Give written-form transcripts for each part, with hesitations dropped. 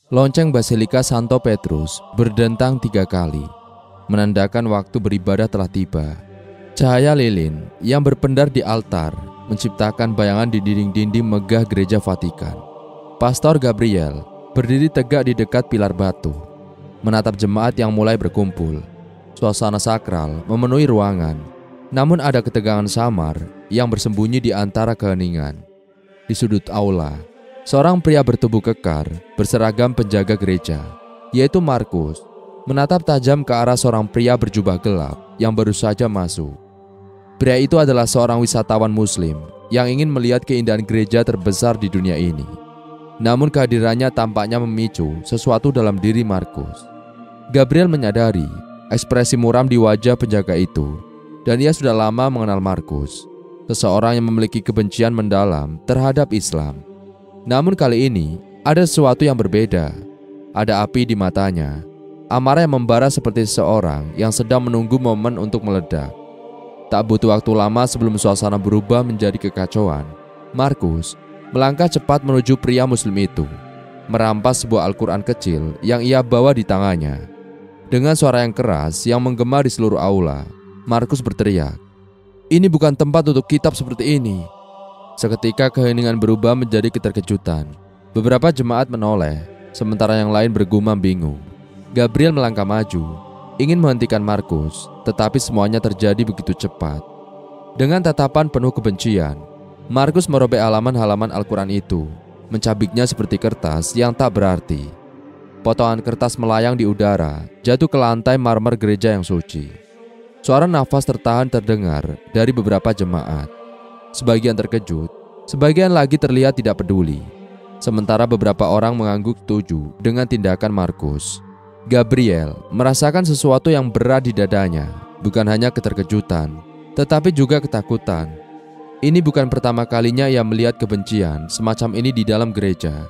Lonceng Basilika Santo Petrus berdentang 3 kali, menandakan waktu beribadah telah tiba. Cahaya lilin yang berpendar di altar menciptakan bayangan di dinding-dinding megah gereja Vatikan. Pastor Gabriel berdiri tegak di dekat pilar batu, menatap jemaat yang mulai berkumpul. Suasana sakral memenuhi ruangan, namun ada ketegangan samar yang bersembunyi di antara keheningan. Di sudut aula, seorang pria bertubuh kekar berseragam penjaga gereja, yaitu Markus, menatap tajam ke arah seorang pria berjubah gelap yang baru saja masuk. Pria itu adalah seorang wisatawan muslim yang ingin melihat keindahan gereja terbesar di dunia ini. Namun kehadirannya tampaknya memicu sesuatu dalam diri Markus. Gabriel menyadari ekspresi muram di wajah penjaga itu, dan ia sudah lama mengenal Markus, seseorang yang memiliki kebencian mendalam terhadap Islam. Namun kali ini ada sesuatu yang berbeda. Ada api di matanya, amarah yang membara seperti seseorang yang sedang menunggu momen untuk meledak. Tak butuh waktu lama sebelum suasana berubah menjadi kekacauan. Markus melangkah cepat menuju pria muslim itu, merampas sebuah Al-Quran kecil yang ia bawa di tangannya. Dengan suara yang keras yang menggema di seluruh aula, Markus berteriak, "Ini bukan tempat untuk kitab seperti ini." Seketika keheningan berubah menjadi keterkejutan. Beberapa jemaat menoleh, sementara yang lain bergumam bingung. Gabriel melangkah maju, ingin menghentikan Markus, tetapi semuanya terjadi begitu cepat. Dengan tatapan penuh kebencian, Markus merobek halaman-halaman Al-Quran itu, mencabiknya seperti kertas yang tak berarti. Potongan kertas melayang di udara, jatuh ke lantai marmer gereja yang suci. Suara nafas tertahan terdengar dari beberapa jemaat. Sebagian terkejut, sebagian lagi terlihat tidak peduli. Sementara beberapa orang mengangguk setuju dengan tindakan Markus. Gabriel merasakan sesuatu yang berat di dadanya, bukan hanya keterkejutan, tetapi juga ketakutan. Ini bukan pertama kalinya ia melihat kebencian semacam ini di dalam gereja,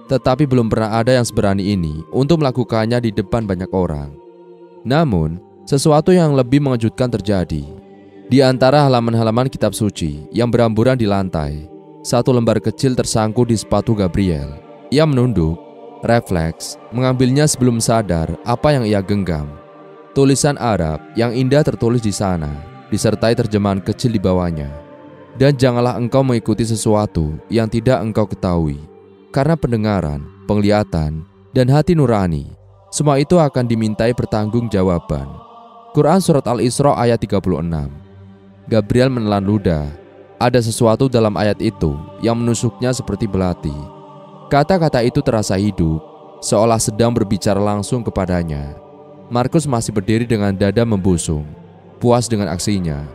tetapi belum pernah ada yang seberani ini untuk melakukannya di depan banyak orang. Namun, sesuatu yang lebih mengejutkan terjadi. Di antara halaman-halaman kitab suci yang beramburan di lantai, satu lembar kecil tersangkut di sepatu Gabriel. Ia menunduk, refleks, mengambilnya sebelum sadar apa yang ia genggam. Tulisan Arab yang indah tertulis di sana, disertai terjemahan kecil di bawahnya. Dan janganlah engkau mengikuti sesuatu yang tidak engkau ketahui, karena pendengaran, penglihatan, dan hati nurani, semua itu akan dimintai pertanggungjawaban. Quran Surat Al-Isra ayat 36. Gabriel menelan ludah. Ada sesuatu dalam ayat itu yang menusuknya seperti belati. Kata-kata itu terasa hidup, seolah sedang berbicara langsung kepadanya. Markus masih berdiri dengan dada membusung, puas dengan aksinya.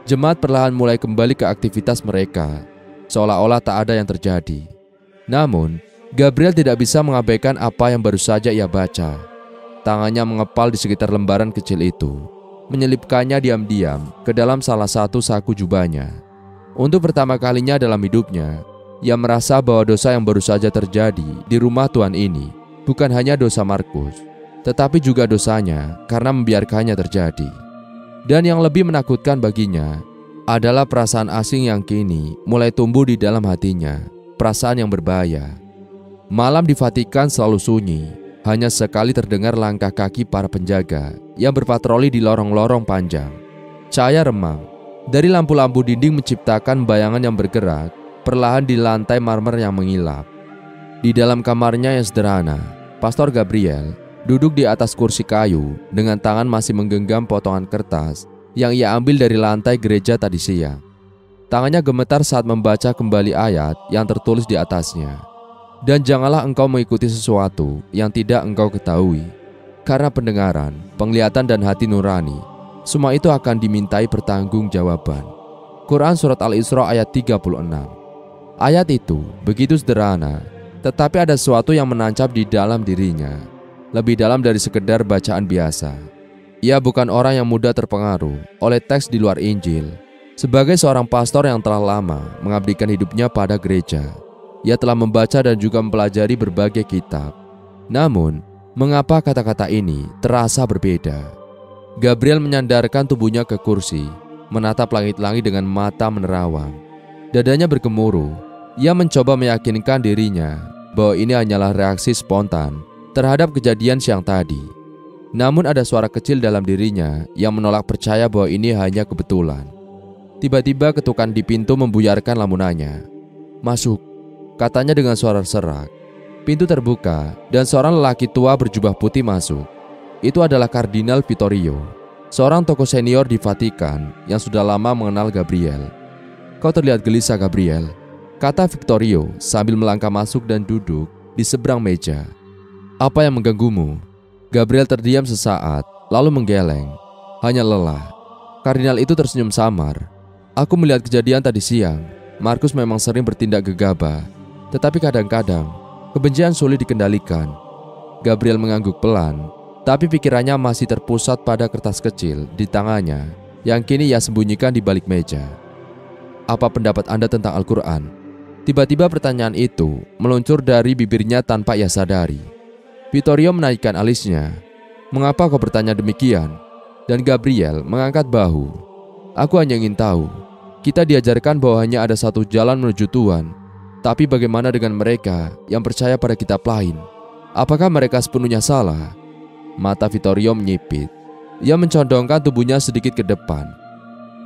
Jemaat perlahan mulai kembali ke aktivitas mereka, seolah-olah tak ada yang terjadi. Namun, Gabriel tidak bisa mengabaikan apa yang baru saja ia baca. Tangannya mengepal di sekitar lembaran kecil itu, menyelipkannya diam-diam ke dalam salah satu saku jubahnya. Untuk pertama kalinya dalam hidupnya, ia merasa bahwa dosa yang baru saja terjadi di rumah Tuhan ini bukan hanya dosa Markus, tetapi juga dosanya karena membiarkannya terjadi. Dan yang lebih menakutkan baginya adalah perasaan asing yang kini mulai tumbuh di dalam hatinya, perasaan yang berbahaya. Malam di Vatikan selalu sunyi, hanya sekali terdengar langkah kaki para penjaga yang berpatroli di lorong-lorong panjang. Cahaya remang dari lampu-lampu dinding menciptakan bayangan yang bergerak perlahan di lantai marmer yang mengilap. Di dalam kamarnya yang sederhana, Pastor Gabriel duduk di atas kursi kayu dengan tangan masih menggenggam potongan kertas yang ia ambil dari lantai gereja tadi siang. Tangannya gemetar saat membaca kembali ayat yang tertulis di atasnya. Dan janganlah engkau mengikuti sesuatu yang tidak engkau ketahui, karena pendengaran, penglihatan dan hati nurani, semua itu akan dimintai pertanggungjawaban. Quran Surat Al-Isra ayat 36. Ayat itu begitu sederhana, tetapi ada sesuatu yang menancap di dalam dirinya, lebih dalam dari sekedar bacaan biasa. Ia bukan orang yang mudah terpengaruh oleh teks di luar Injil. Sebagai seorang pastor yang telah lama mengabdikan hidupnya pada gereja, ia telah membaca dan juga mempelajari berbagai kitab. Namun, mengapa kata-kata ini terasa berbeda? Gabriel menyandarkan tubuhnya ke kursi, menatap langit-langit dengan mata menerawang. Dadanya bergemuruh. Ia mencoba meyakinkan dirinya bahwa ini hanyalah reaksi spontan terhadap kejadian siang tadi. Namun ada suara kecil dalam dirinya yang menolak percaya bahwa ini hanya kebetulan. Tiba-tiba ketukan di pintu membuyarkan lamunannya. "Masuk," katanya dengan suara serak. Pintu terbuka dan seorang lelaki tua berjubah putih masuk. Itu adalah Kardinal Vittorio, seorang tokoh senior di Vatikan yang sudah lama mengenal Gabriel. "Kau terlihat gelisah, Gabriel," kata Vittorio sambil melangkah masuk dan duduk di seberang meja. "Apa yang mengganggumu?" Gabriel terdiam sesaat, lalu menggeleng. "Hanya lelah." Kardinal itu tersenyum samar. "Aku melihat kejadian tadi siang. Markus memang sering bertindak gegabah, tetapi kadang-kadang kebencian sulit dikendalikan." Gabriel mengangguk pelan, tapi pikirannya masih terpusat pada kertas kecil di tangannya yang kini ia sembunyikan di balik meja. "Apa pendapat Anda tentang Al-Quran?" Tiba-tiba pertanyaan itu meluncur dari bibirnya tanpa ia sadari. Vittorio menaikkan alisnya. "Mengapa kau bertanya demikian?" Dan Gabriel mengangkat bahu. "Aku hanya ingin tahu. Kita diajarkan bahwa hanya ada satu jalan menuju Tuhan. Tapi bagaimana dengan mereka yang percaya pada kitab lain? Apakah mereka sepenuhnya salah?" Mata Vittorio menyipit. Ia mencondongkan tubuhnya sedikit ke depan.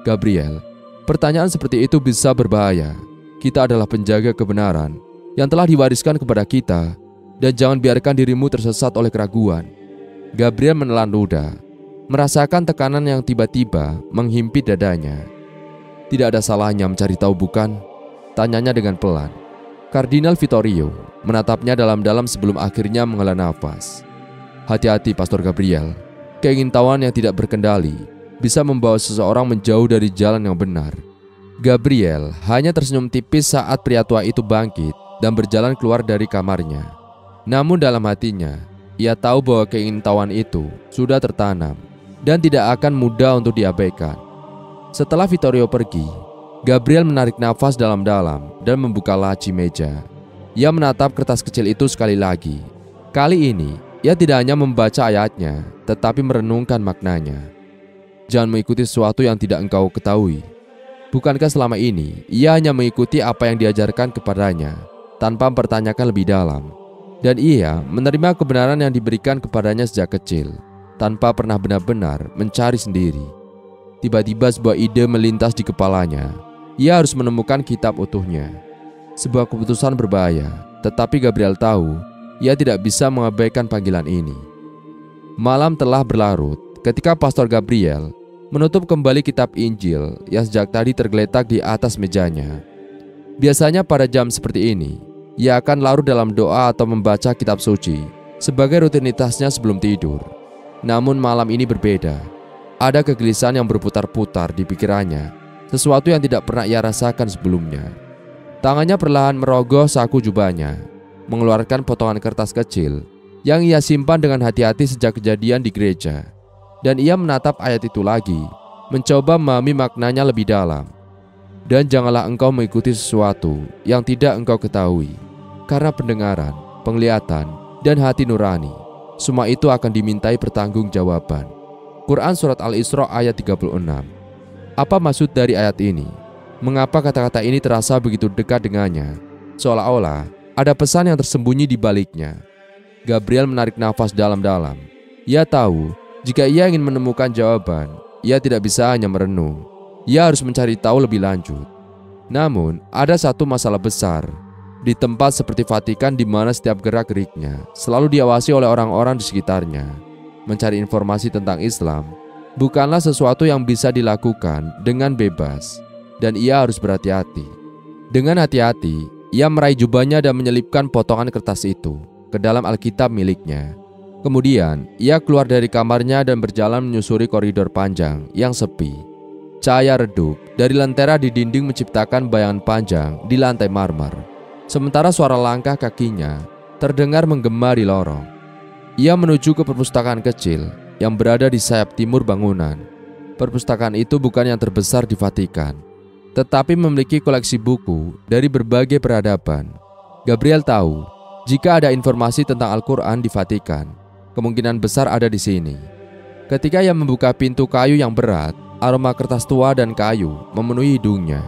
"Gabriel, pertanyaan seperti itu bisa berbahaya. Kita adalah penjaga kebenaran yang telah diwariskan kepada kita, dan jangan biarkan dirimu tersesat oleh keraguan." Gabriel menelan ludah, merasakan tekanan yang tiba-tiba menghimpit dadanya. "Tidak ada salahnya mencari tahu, bukan?" tanyanya dengan pelan. Kardinal Vittorio menatapnya dalam-dalam sebelum akhirnya menghela nafas. "Hati-hati, Pastor Gabriel. Keingintahuan yang tidak berkendali bisa membawa seseorang menjauh dari jalan yang benar." Gabriel hanya tersenyum tipis saat pria tua itu bangkit dan berjalan keluar dari kamarnya. Namun dalam hatinya, ia tahu bahwa keingintahuan itu sudah tertanam dan tidak akan mudah untuk diabaikan. Setelah Vittorio pergi, Gabriel menarik nafas dalam-dalam dan membuka laci meja. Ia menatap kertas kecil itu sekali lagi. Kali ini, ia tidak hanya membaca ayatnya, tetapi merenungkan maknanya. "Jangan mengikuti sesuatu yang tidak engkau ketahui." Bukankah selama ini ia hanya mengikuti apa yang diajarkan kepadanya tanpa mempertanyakan lebih dalam? Dan ia menerima kebenaran yang diberikan kepadanya sejak kecil tanpa pernah benar-benar mencari sendiri. Tiba-tiba sebuah ide melintas di kepalanya. Ia harus menemukan kitab utuhnya. Sebuah keputusan berbahaya, tetapi Gabriel tahu ia tidak bisa mengabaikan panggilan ini. Malam telah berlarut ketika Pastor Gabriel menutup kembali kitab Injil yang sejak tadi tergeletak di atas mejanya. Biasanya pada jam seperti ini, ia akan larut dalam doa atau membaca kitab suci sebagai rutinitasnya sebelum tidur. Namun malam ini berbeda. Ada kegelisahan yang berputar-putar di pikirannya, sesuatu yang tidak pernah ia rasakan sebelumnya. Tangannya perlahan merogoh saku jubahnya, mengeluarkan potongan kertas kecil yang ia simpan dengan hati-hati sejak kejadian di gereja. Dan ia menatap ayat itu lagi, mencoba memahami maknanya lebih dalam. "Dan janganlah engkau mengikuti sesuatu yang tidak engkau ketahui, karena pendengaran, penglihatan, dan hati nurani, semua itu akan dimintai pertanggungjawaban." Quran Surat Al-Isra ayat 36. Apa maksud dari ayat ini? Mengapa kata-kata ini terasa begitu dekat dengannya, seolah-olah ada pesan yang tersembunyi di baliknya? Gabriel menarik nafas dalam-dalam. Ia tahu, jika ia ingin menemukan jawaban, ia tidak bisa hanya merenung. Ia harus mencari tahu lebih lanjut. Namun, ada satu masalah besar. Di tempat seperti Vatikan di mana setiap gerak-geriknya selalu diawasi oleh orang-orang di sekitarnya, mencari informasi tentang Islam bukanlah sesuatu yang bisa dilakukan dengan bebas, dan ia harus berhati-hati. Dengan hati-hati, ia meraih jubahnya dan menyelipkan potongan kertas itu ke dalam Alkitab miliknya. Kemudian, ia keluar dari kamarnya dan berjalan menyusuri koridor panjang yang sepi. Cahaya redup dari lentera di dinding menciptakan bayangan panjang di lantai marmer. Sementara suara langkah kakinya terdengar menggema di lorong. Ia menuju ke perpustakaan kecil yang berada di sayap timur bangunan. Perpustakaan itu bukan yang terbesar di Vatikan, tetapi memiliki koleksi buku dari berbagai peradaban. Gabriel tahu, jika ada informasi tentang Al-Quran di Vatikan, kemungkinan besar ada di sini. Ketika ia membuka pintu kayu yang berat, aroma kertas tua dan kayu memenuhi hidungnya.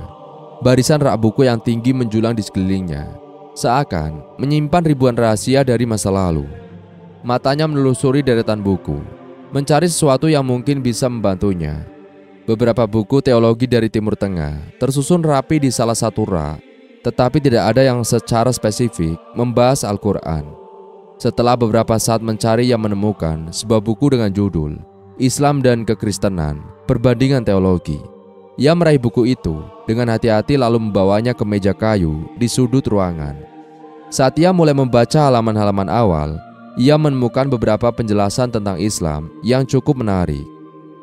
Barisan rak buku yang tinggi menjulang di sekelilingnya. seakan menyimpan ribuan rahasia dari masa lalu. Matanya menelusuri deretan buku, mencari sesuatu yang mungkin bisa membantunya. Beberapa buku teologi dari Timur Tengah tersusun rapi di salah satu rak, tetapi tidak ada yang secara spesifik membahas Al-Quran. Setelah beberapa saat mencari, ia menemukan sebuah buku dengan judul Islam dan Kekristenan, Perbandingan Teologi. Ia meraih buku itu dengan hati-hati lalu membawanya ke meja kayu di sudut ruangan. Saat ia mulai membaca halaman-halaman awal, ia menemukan beberapa penjelasan tentang Islam yang cukup menarik.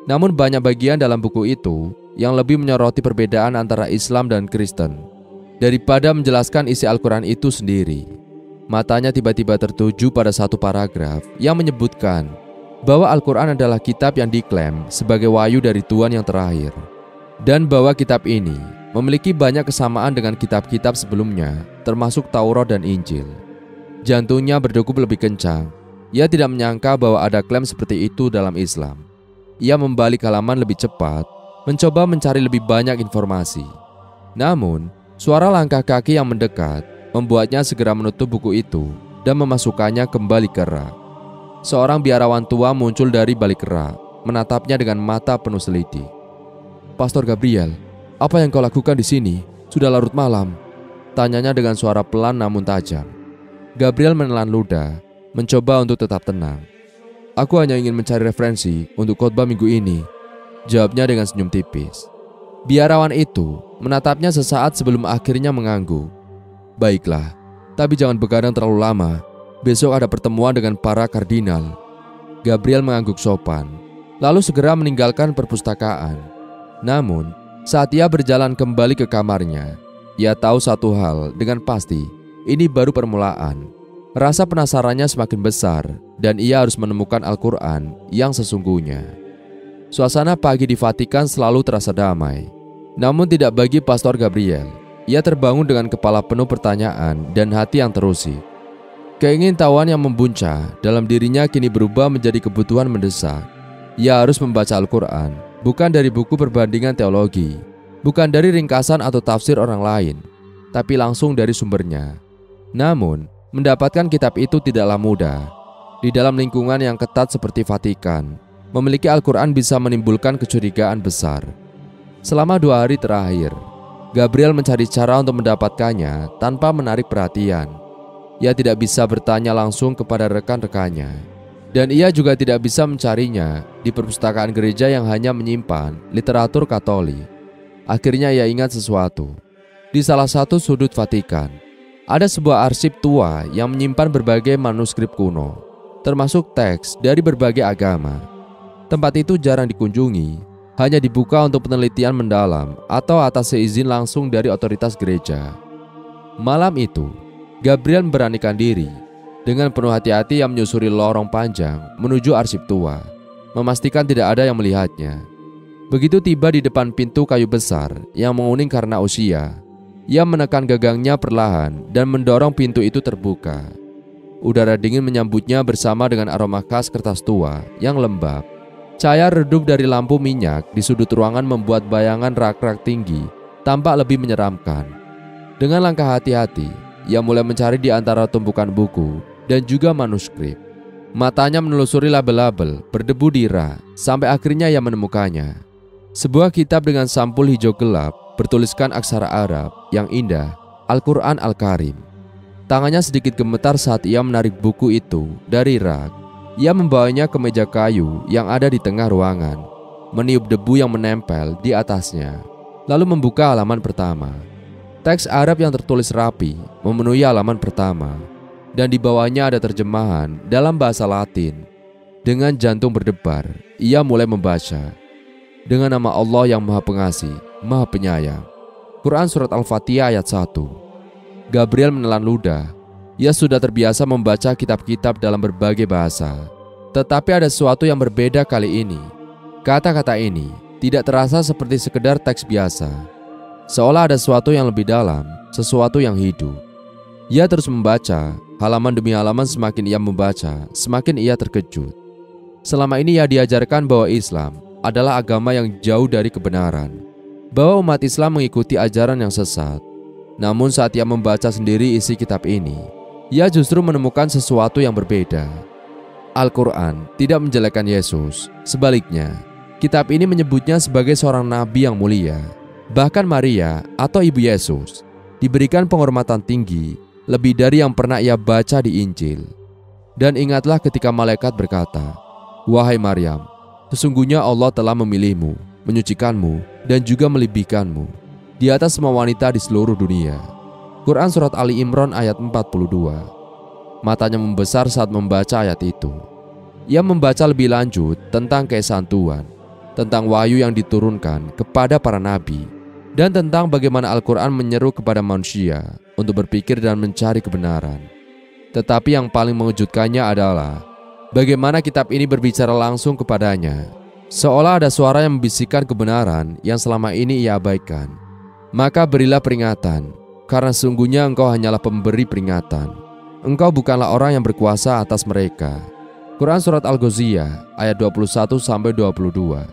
Namun banyak bagian dalam buku itu yang lebih menyoroti perbedaan antara Islam dan Kristen daripada menjelaskan isi Al-Quran itu sendiri. Matanya tiba-tiba tertuju pada satu paragraf yang menyebutkan bahwa Al-Quran adalah kitab yang diklaim sebagai wahyu dari Tuhan yang terakhir, dan bahwa kitab ini memiliki banyak kesamaan dengan kitab-kitab sebelumnya, termasuk Taurat dan Injil. Jantungnya berdegup lebih kencang. Ia tidak menyangka bahwa ada klaim seperti itu dalam Islam. Ia membalik halaman lebih cepat, mencoba mencari lebih banyak informasi. Namun, suara langkah kaki yang mendekat membuatnya segera menutup buku itu dan memasukkannya kembali ke rak. Seorang biarawan tua muncul dari balik rak, menatapnya dengan mata penuh selidik. "Pastor Gabriel, apa yang kau lakukan di sini? Sudah larut malam," tanyanya dengan suara pelan namun tajam. Gabriel menelan ludah, mencoba untuk tetap tenang. "Aku hanya ingin mencari referensi untuk khotbah minggu ini," jawabnya dengan senyum tipis. Biarawan itu menatapnya sesaat sebelum akhirnya mengangguk. "Baiklah, tapi jangan begadang terlalu lama. Besok ada pertemuan dengan para kardinal." Gabriel mengangguk sopan, lalu segera meninggalkan perpustakaan. Namun, saat ia berjalan kembali ke kamarnya, ia tahu satu hal dengan pasti, ini baru permulaan. Rasa penasarannya semakin besar, dan ia harus menemukan Al-Quran yang sesungguhnya. Suasana pagi di Vatikan selalu terasa damai, namun tidak bagi Pastor Gabriel. Ia terbangun dengan kepala penuh pertanyaan dan hati yang terusik. Keingintahuan yang membuncah dalam dirinya kini berubah menjadi kebutuhan mendesak. Ia harus membaca Al-Quran, bukan dari buku perbandingan teologi, bukan dari ringkasan atau tafsir orang lain, tapi langsung dari sumbernya. Namun, mendapatkan kitab itu tidaklah mudah. Di dalam lingkungan yang ketat seperti Vatikan, memiliki Al-Quran bisa menimbulkan kecurigaan besar. Selama 2 hari terakhir, Gabriel mencari cara untuk mendapatkannya tanpa menarik perhatian. Ia tidak bisa bertanya langsung kepada rekan-rekannya, dan ia juga tidak bisa mencarinya di perpustakaan gereja yang hanya menyimpan literatur Katolik. Akhirnya ia ingat sesuatu. Di salah satu sudut Vatikan, ada sebuah arsip tua yang menyimpan berbagai manuskrip kuno, termasuk teks dari berbagai agama. Tempat itu jarang dikunjungi, hanya dibuka untuk penelitian mendalam atau atas seizin langsung dari otoritas gereja. Malam itu, Gabriel memberanikan diri dengan penuh hati-hati yang menyusuri lorong panjang menuju arsip tua, memastikan tidak ada yang melihatnya. Begitu tiba di depan pintu kayu besar yang menguning karena usia, ia menekan gagangnya perlahan dan mendorong pintu itu terbuka. Udara dingin menyambutnya bersama dengan aroma khas kertas tua yang lembab. Cahaya redup dari lampu minyak di sudut ruangan membuat bayangan rak-rak tinggi tampak lebih menyeramkan. Dengan langkah hati-hati, ia mulai mencari di antara tumpukan buku dan juga manuskrip. Matanya menelusuri label-label berdebu di rak sampai akhirnya ia menemukannya. Sebuah kitab dengan sampul hijau gelap bertuliskan aksara Arab yang indah, Al-Quran Al-Karim. Tangannya sedikit gemetar saat ia menarik buku itu dari rak. Ia membawanya ke meja kayu yang ada di tengah ruangan, meniup debu yang menempel di atasnya, lalu membuka halaman pertama. Teks Arab yang tertulis rapi memenuhi halaman pertama, dan di bawahnya ada terjemahan dalam bahasa Latin. Dengan jantung berdebar, ia mulai membaca. Dengan nama Allah yang Maha Pengasih, Maha Penyayang. Quran Surat Al-Fatihah ayat 1. Gabriel menelan ludah. Ia sudah terbiasa membaca kitab-kitab dalam berbagai bahasa. Tetapi ada sesuatu yang berbeda kali ini. Kata-kata ini tidak terasa seperti sekedar teks biasa. Seolah ada sesuatu yang lebih dalam, sesuatu yang hidup. Ia terus membaca, halaman demi halaman. Semakin ia membaca, semakin ia terkejut. Selama ini ia diajarkan bahwa Islam adalah agama yang jauh dari kebenaran, bahwa umat Islam mengikuti ajaran yang sesat. Namun saat ia membaca sendiri isi kitab ini, ia justru menemukan sesuatu yang berbeda. Al-Quran tidak menjelekkan Yesus. Sebaliknya, kitab ini menyebutnya sebagai seorang nabi yang mulia. Bahkan Maria atau ibu Yesus diberikan penghormatan tinggi lebih dari yang pernah ia baca di Injil. Dan ingatlah ketika malaikat berkata, "Wahai Maryam, sesungguhnya Allah telah memilihmu, menyucikanmu, dan juga melebihkanmu di atas semua wanita di seluruh dunia." Quran Surat Ali Imran ayat 42. Matanya membesar saat membaca ayat itu. Ia membaca lebih lanjut tentang keesaan Tuhan, tentang wahyu yang diturunkan kepada para nabi, dan tentang bagaimana Al-Quran menyeru kepada manusia untuk berpikir dan mencari kebenaran. Tetapi yang paling mengejutkannya adalah bagaimana kitab ini berbicara langsung kepadanya, seolah ada suara yang membisikkan kebenaran yang selama ini ia abaikan. Maka berilah peringatan, karena sesungguhnya engkau hanyalah pemberi peringatan. Engkau bukanlah orang yang berkuasa atas mereka. Quran Surat Al-Ghaziyah ayat 21-22.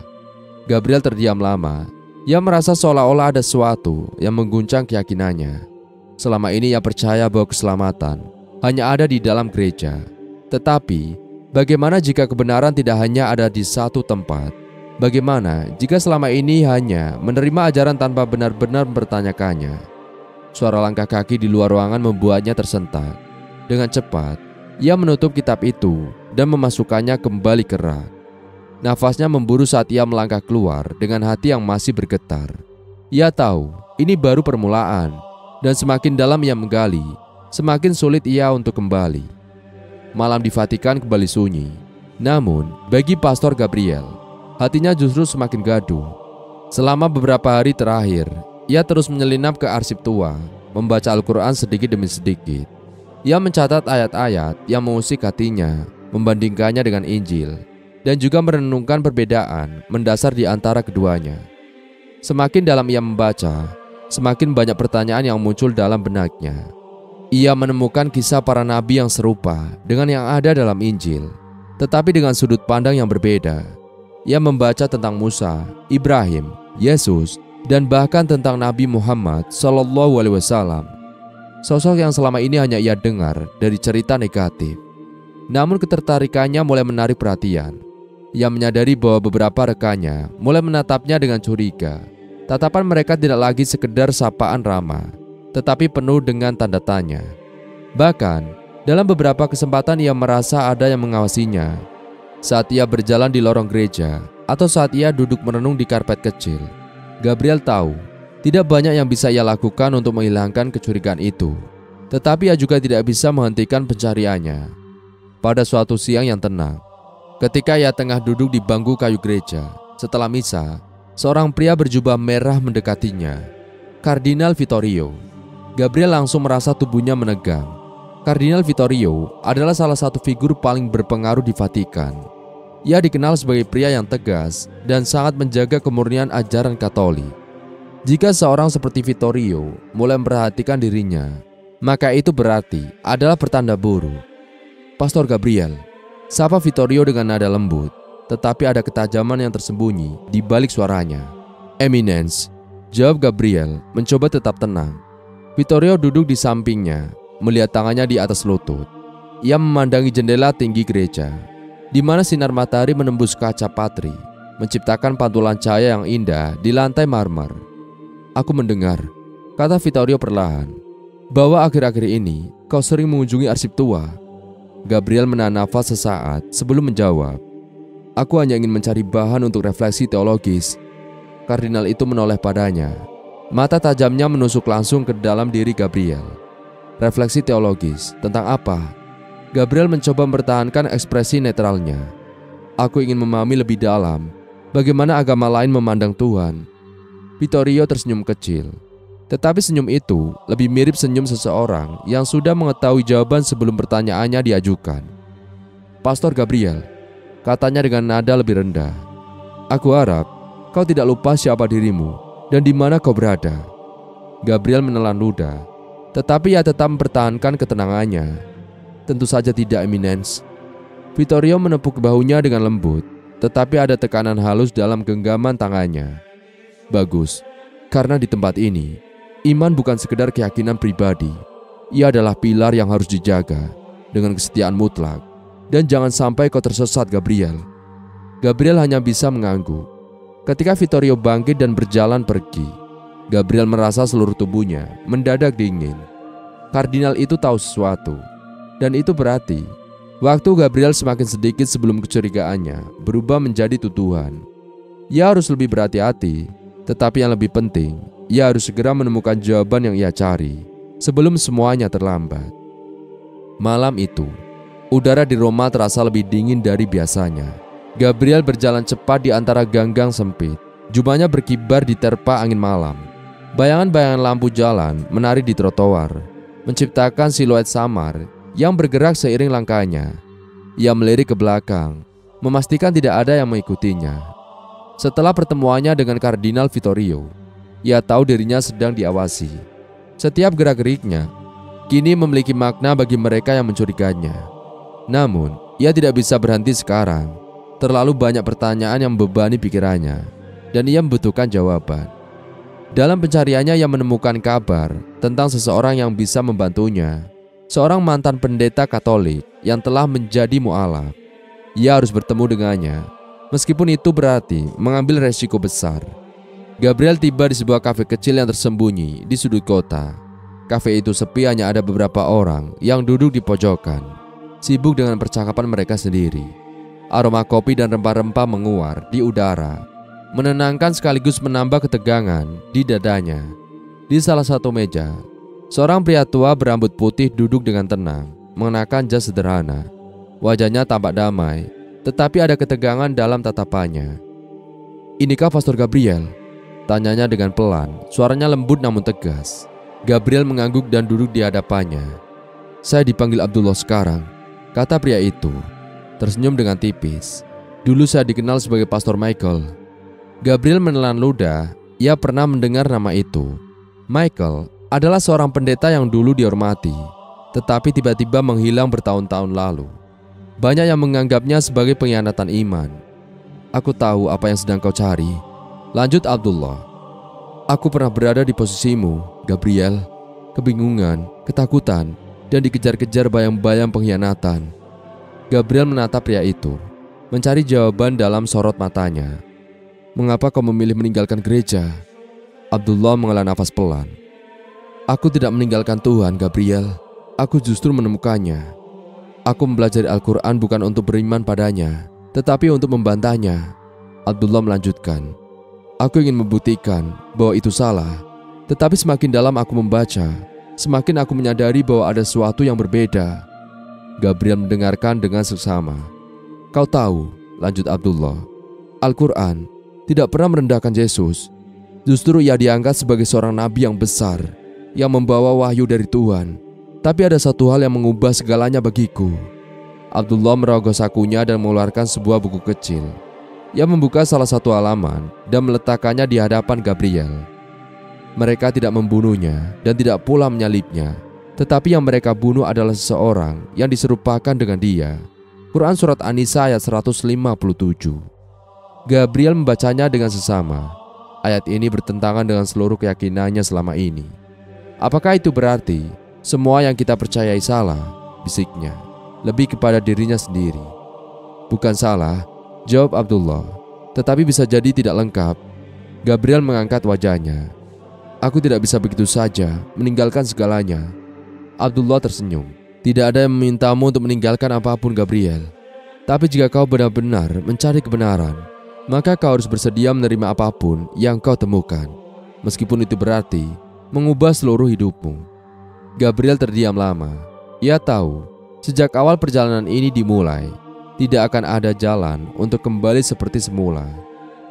Gabriel terdiam lama. Ia merasa seolah-olah ada sesuatu yang mengguncang keyakinannya. Selama ini ia percaya bahwa keselamatan hanya ada di dalam gereja. Tetapi, bagaimana jika kebenaran tidak hanya ada di satu tempat? Bagaimana jika selama ini hanya menerima ajaran tanpa benar-benar mempertanyakannya? Suara langkah kaki di luar ruangan membuatnya tersentak. Dengan cepat, ia menutup kitab itu dan memasukkannya kembali ke rak. Nafasnya memburu saat ia melangkah keluar dengan hati yang masih bergetar. Ia tahu ini baru permulaan, dan semakin dalam ia menggali, semakin sulit ia untuk kembali. Malam di Vatikan kembali sunyi. Namun, bagi Pastor Gabriel, hatinya justru semakin gaduh. Selama beberapa hari terakhir, ia terus menyelinap ke arsip tua, membaca Al-Quran sedikit demi sedikit. Ia mencatat ayat-ayat yang mengusik hatinya, membandingkannya dengan Injil, dan juga merenungkan perbedaan mendasar di antara keduanya. Semakin dalam ia membaca, semakin banyak pertanyaan yang muncul dalam benaknya. Ia menemukan kisah para nabi yang serupa dengan yang ada dalam Injil, tetapi dengan sudut pandang yang berbeda. Ia membaca tentang Musa, Ibrahim, Yesus, dan bahkan tentang Nabi Muhammad SAW. Sosok yang selama ini hanya ia dengar dari cerita negatif. Namun ketertarikannya mulai menarik perhatian. Ia menyadari bahwa beberapa rekannya mulai menatapnya dengan curiga. Tatapan mereka tidak lagi sekedar sapaan ramah, tetapi penuh dengan tanda tanya. Bahkan, dalam beberapa kesempatan ia merasa ada yang mengawasinya. Saat ia berjalan di lorong gereja, atau saat ia duduk merenung di karpet kecil, Gabriel tahu tidak banyak yang bisa ia lakukan untuk menghilangkan kecurigaan itu. Tetapi ia juga tidak bisa menghentikan pencariannya. Pada suatu siang yang tenang, ketika ia tengah duduk di bangku kayu gereja, setelah misa, seorang pria berjubah merah mendekatinya. Kardinal Vittorio. Gabriel langsung merasa tubuhnya menegang. Kardinal Vittorio adalah salah satu figur paling berpengaruh di Vatikan. Ia dikenal sebagai pria yang tegas dan sangat menjaga kemurnian ajaran Katolik. Jika seorang seperti Vittorio mulai memperhatikan dirinya, maka itu berarti adalah pertanda buruk. Pastor Gabriel, sapa Vittorio dengan nada lembut, tetapi ada ketajaman yang tersembunyi di balik suaranya. Eminence, jawab Gabriel, mencoba tetap tenang. Vittorio duduk di sampingnya, melihat tangannya di atas lutut. Ia memandangi jendela tinggi gereja, di mana sinar matahari menembus kaca patri, menciptakan pantulan cahaya yang indah di lantai marmer. Aku mendengar, kata Vittorio perlahan, bahwa akhir-akhir ini kau sering mengunjungi arsip tua. Gabriel menahan nafas sesaat sebelum menjawab. Aku hanya ingin mencari bahan untuk refleksi teologis. Kardinal itu menoleh padanya. Mata tajamnya menusuk langsung ke dalam diri Gabriel. Refleksi teologis tentang apa? Gabriel mencoba mempertahankan ekspresi netralnya. Aku ingin memahami lebih dalam bagaimana agama lain memandang Tuhan. Vittorio tersenyum kecil, tetapi senyum itu lebih mirip senyum seseorang yang sudah mengetahui jawaban sebelum pertanyaannya diajukan. Pastor Gabriel, katanya dengan nada lebih rendah, aku harap kau tidak lupa siapa dirimu dan di mana kau berada. Gabriel menelan ludah, tetapi ia tetap mempertahankan ketenangannya. Tentu saja tidak, Eminence. Vittorio menepuk bahunya dengan lembut, tetapi ada tekanan halus dalam genggaman tangannya. Bagus, karena di tempat ini, Iman bukan sekedar keyakinan pribadi. Ia adalah pilar yang harus dijaga dengan kesetiaan mutlak. Dan jangan sampai kau tersesat, Gabriel. Gabriel hanya bisa mengangguk. Ketika Vittorio bangkit dan berjalan pergi, Gabriel merasa seluruh tubuhnya mendadak dingin. Kardinal itu tahu sesuatu, dan itu berarti waktu Gabriel semakin sedikit sebelum kecurigaannya berubah menjadi tuduhan. Ia harus lebih berhati-hati, tetapi yang lebih penting, ia harus segera menemukan jawaban yang ia cari sebelum semuanya terlambat. Malam itu, udara di Roma terasa lebih dingin dari biasanya. Gabriel berjalan cepat di antara gang-gang sempit. Jubahnya berkibar diterpa angin malam. Bayangan-bayangan lampu jalan menari di trotoar, menciptakan siluet samar yang bergerak seiring langkahnya. Ia melirik ke belakang, memastikan tidak ada yang mengikutinya. Setelah pertemuannya dengan Kardinal Vittorio, ia tahu dirinya sedang diawasi. Setiap gerak-geriknya kini memiliki makna bagi mereka yang mencurigainya. Namun, ia tidak bisa berhenti sekarang. Terlalu banyak pertanyaan yang membebani pikirannya, dan ia membutuhkan jawaban. Dalam pencariannya, ia menemukan kabar tentang seseorang yang bisa membantunya. Seorang mantan pendeta Katolik yang telah menjadi mualaf. Ia harus bertemu dengannya, meskipun itu berarti mengambil resiko besar. Gabriel tiba di sebuah kafe kecil yang tersembunyi di sudut kota. Kafe itu sepi, hanya ada beberapa orang yang duduk di pojokan, sibuk dengan percakapan mereka sendiri. Aroma kopi dan rempah-rempah menguar di udara, menenangkan sekaligus menambah ketegangan di dadanya. Di salah satu meja, seorang pria tua berambut putih duduk dengan tenang, mengenakan jas sederhana. Wajahnya tampak damai, tetapi ada ketegangan dalam tatapannya. "Inikah Pastor Gabriel?" tanyanya dengan pelan, suaranya lembut namun tegas. Gabriel mengangguk dan duduk di hadapannya. "Saya dipanggil Abdullah sekarang," kata pria itu, tersenyum dengan tipis. "Dulu saya dikenal sebagai Pastor Michael." Gabriel menelan ludah. Ia pernah mendengar nama itu. Michael adalah seorang pendeta yang dulu dihormati, tetapi tiba-tiba menghilang bertahun-tahun lalu. Banyak yang menganggapnya sebagai pengkhianatan iman. "Aku tahu apa yang sedang kau cari," lanjut Abdullah. "Aku pernah berada di posisimu, Gabriel. Kebingungan, ketakutan, dan dikejar-kejar bayang-bayang pengkhianatan." Gabriel menatap pria itu, mencari jawaban dalam sorot matanya. "Mengapa kau memilih meninggalkan gereja?" Abdullah menghela nafas pelan. "Aku tidak meninggalkan Tuhan, Gabriel. Aku justru menemukannya. Aku mempelajari Al-Quran bukan untuk beriman padanya, tetapi untuk membantahnya." Abdullah melanjutkan, "Aku ingin membuktikan bahwa itu salah. Tetapi semakin dalam aku membaca, semakin aku menyadari bahwa ada sesuatu yang berbeda." Gabriel mendengarkan dengan seksama. "Kau tahu," lanjut Abdullah, "Al-Quran tidak pernah merendahkan Yesus. Justru ia diangkat sebagai seorang nabi yang besar, yang membawa wahyu dari Tuhan. Tapi ada satu hal yang mengubah segalanya bagiku." Abdullah merogoh sakunya dan mengeluarkan sebuah buku kecil. Ia membuka salah satu halaman dan meletakkannya di hadapan Gabriel. "Mereka tidak membunuhnya dan tidak pula menyalibnya, tetapi yang mereka bunuh adalah seseorang yang diserupakan dengan dia." Quran Surat An-Nisa ayat 157. Gabriel membacanya dengan sesama. Ayat ini bertentangan dengan seluruh keyakinannya selama ini. "Apakah itu berarti semua yang kita percayai salah?" bisiknya, lebih kepada dirinya sendiri. "Bukan salah," jawab Abdullah, "tetapi bisa jadi tidak lengkap." Gabriel mengangkat wajahnya. "Aku tidak bisa begitu saja meninggalkan segalanya." Abdullah tersenyum. "Tidak ada yang memintamu untuk meninggalkan apapun, Gabriel. Tapi jika kau benar-benar mencari kebenaran, maka kau harus bersedia menerima apapun yang kau temukan, meskipun itu berarti mengubah seluruh hidupmu." Gabriel terdiam lama. Ia tahu, sejak awal perjalanan ini dimulai, tidak akan ada jalan untuk kembali seperti semula.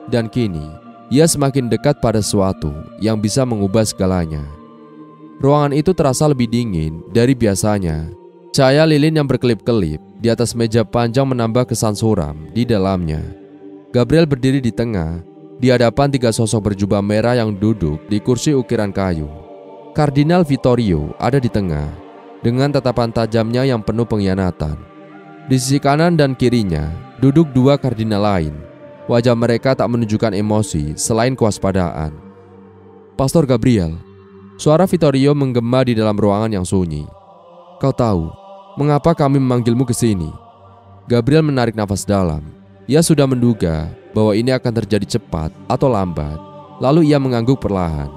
Dan kini, ia semakin dekat pada sesuatu yang bisa mengubah segalanya. Ruangan itu terasa lebih dingin dari biasanya. Cahaya lilin yang berkelip-kelip di atas meja panjang menambah kesan suram di dalamnya. Gabriel berdiri di tengah, di hadapan tiga sosok berjubah merah yang duduk di kursi ukiran kayu. Kardinal Vittorio ada di tengah, dengan tatapan tajamnya yang penuh pengkhianatan. Di sisi kanan dan kirinya duduk dua kardinal lain. Wajah mereka tak menunjukkan emosi selain kewaspadaan. "Pastor Gabriel," Suara Vittorio menggema di dalam ruangan yang sunyi. "Kau tahu mengapa kami memanggilmu ke sini?" Gabriel menarik nafas dalam. Ia sudah menduga bahwa ini akan terjadi cepat atau lambat. Lalu ia mengangguk perlahan.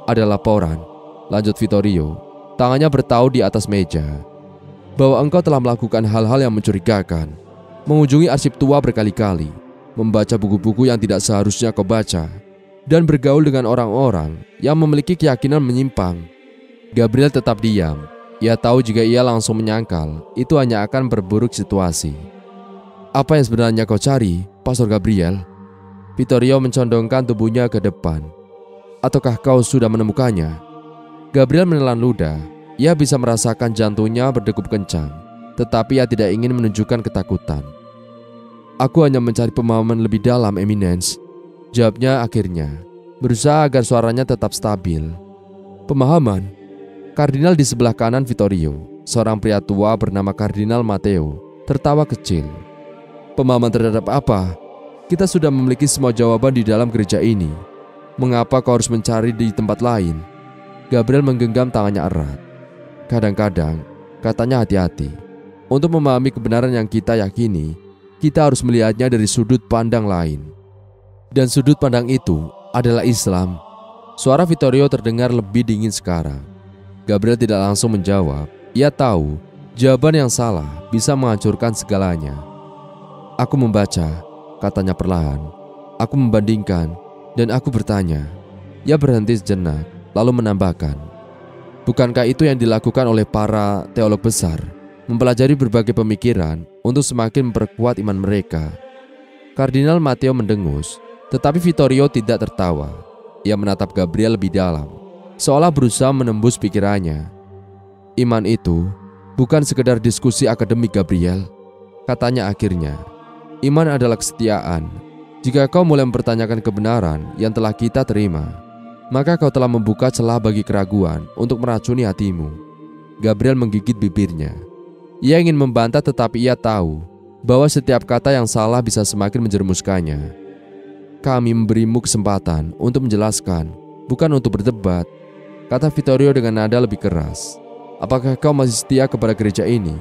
"Ada laporan," lanjut Vittorio, tangannya bertaut di atas meja, "bahwa engkau telah melakukan hal-hal yang mencurigakan. Mengunjungi arsip tua berkali-kali, membaca buku-buku yang tidak seharusnya kau baca, dan bergaul dengan orang-orang yang memiliki keyakinan menyimpang." Gabriel tetap diam. Ia tahu jika ia langsung menyangkal, itu hanya akan berburuk situasi. "Apa yang sebenarnya kau cari, Pastor Gabriel?" Vittorio mencondongkan tubuhnya ke depan. "Ataukah kau sudah menemukannya?" Gabriel menelan ludah. Ia bisa merasakan jantungnya berdegup kencang, tetapi ia tidak ingin menunjukkan ketakutan. "Aku hanya mencari pemahaman lebih dalam, Eminence," jawabnya akhirnya, berusaha agar suaranya tetap stabil. "Pemahaman?" Kardinal di sebelah kanan Vittorio, seorang pria tua bernama Kardinal Matteo, tertawa kecil. "Pemahaman terhadap apa? Kita sudah memiliki semua jawaban di dalam gereja ini. Mengapa kau harus mencari di tempat lain?" Gabriel menggenggam tangannya erat. "Kadang-kadang," katanya hati-hati, "untuk memahami kebenaran yang kita yakini, kita harus melihatnya dari sudut pandang lain. Dan sudut pandang itu adalah Islam." Suara Vittorio terdengar lebih dingin sekarang. Gabriel tidak langsung menjawab. Ia tahu jawaban yang salah bisa menghancurkan segalanya. "Aku membaca," katanya perlahan. "Aku membandingkan, dan aku bertanya." Ia berhenti sejenak, lalu menambahkan, "Bukankah itu yang dilakukan oleh para teolog besar, mempelajari berbagai pemikiran untuk semakin memperkuat iman mereka?" Kardinal Matteo mendengus, tetapi Vittorio tidak tertawa. Ia menatap Gabriel lebih dalam, seolah berusaha menembus pikirannya. "Iman itu bukan sekedar diskusi akademik, Gabriel," katanya akhirnya. "Iman adalah kesetiaan. Jika kau mulai mempertanyakan kebenaran yang telah kita terima, maka kau telah membuka celah bagi keraguan untuk meracuni hatimu." Gabriel menggigit bibirnya. Ia ingin membantah, tetapi ia tahu bahwa setiap kata yang salah bisa semakin menjerumuskannya. "Kami memberimu kesempatan untuk menjelaskan, bukan untuk berdebat," kata Vittorio dengan nada lebih keras. "Apakah kau masih setia kepada gereja ini?"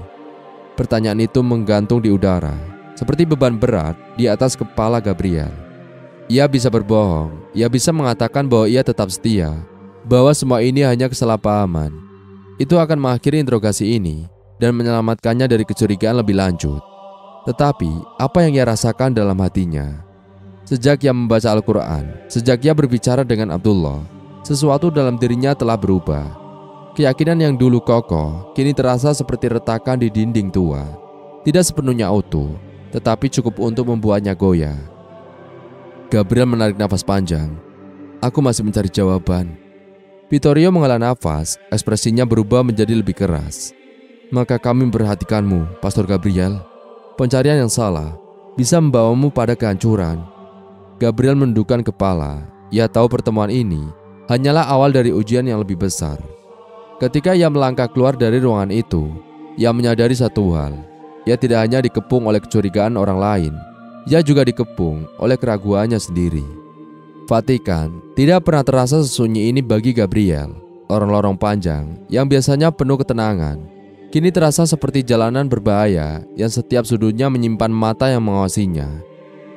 Pertanyaan itu menggantung di udara, seperti beban berat di atas kepala Gabriel. Ia bisa berbohong, ia bisa mengatakan bahwa ia tetap setia, bahwa semua ini hanya kesalahpahaman. Itu akan mengakhiri interogasi ini dan menyelamatkannya dari kecurigaan lebih lanjut. Tetapi apa yang ia rasakan dalam hatinya? Sejak ia membaca Al-Quran, sejak ia berbicara dengan Abdullah, sesuatu dalam dirinya telah berubah. Keyakinan yang dulu kokoh kini terasa seperti retakan di dinding tua. Tidak sepenuhnya utuh, tetapi cukup untuk membuatnya goyah. Gabriel menarik nafas panjang. "Aku masih mencari jawaban." Vittorio menghela nafas, ekspresinya berubah menjadi lebih keras. "Maka kami memperhatikanmu, Pastor Gabriel. Pencarian yang salah bisa membawamu pada kehancuran." Gabriel menundukkan kepala. Ia tahu pertemuan ini hanyalah awal dari ujian yang lebih besar. Ketika ia melangkah keluar dari ruangan itu, ia menyadari satu hal. Ia tidak hanya dikepung oleh kecurigaan orang lain, ia juga dikepung oleh keraguannya sendiri. Vatikan tidak pernah terasa sesunyi ini bagi Gabriel. Lorong-lorong panjang yang biasanya penuh ketenangan, kini terasa seperti jalanan berbahaya yang setiap sudutnya menyimpan mata yang mengawasinya.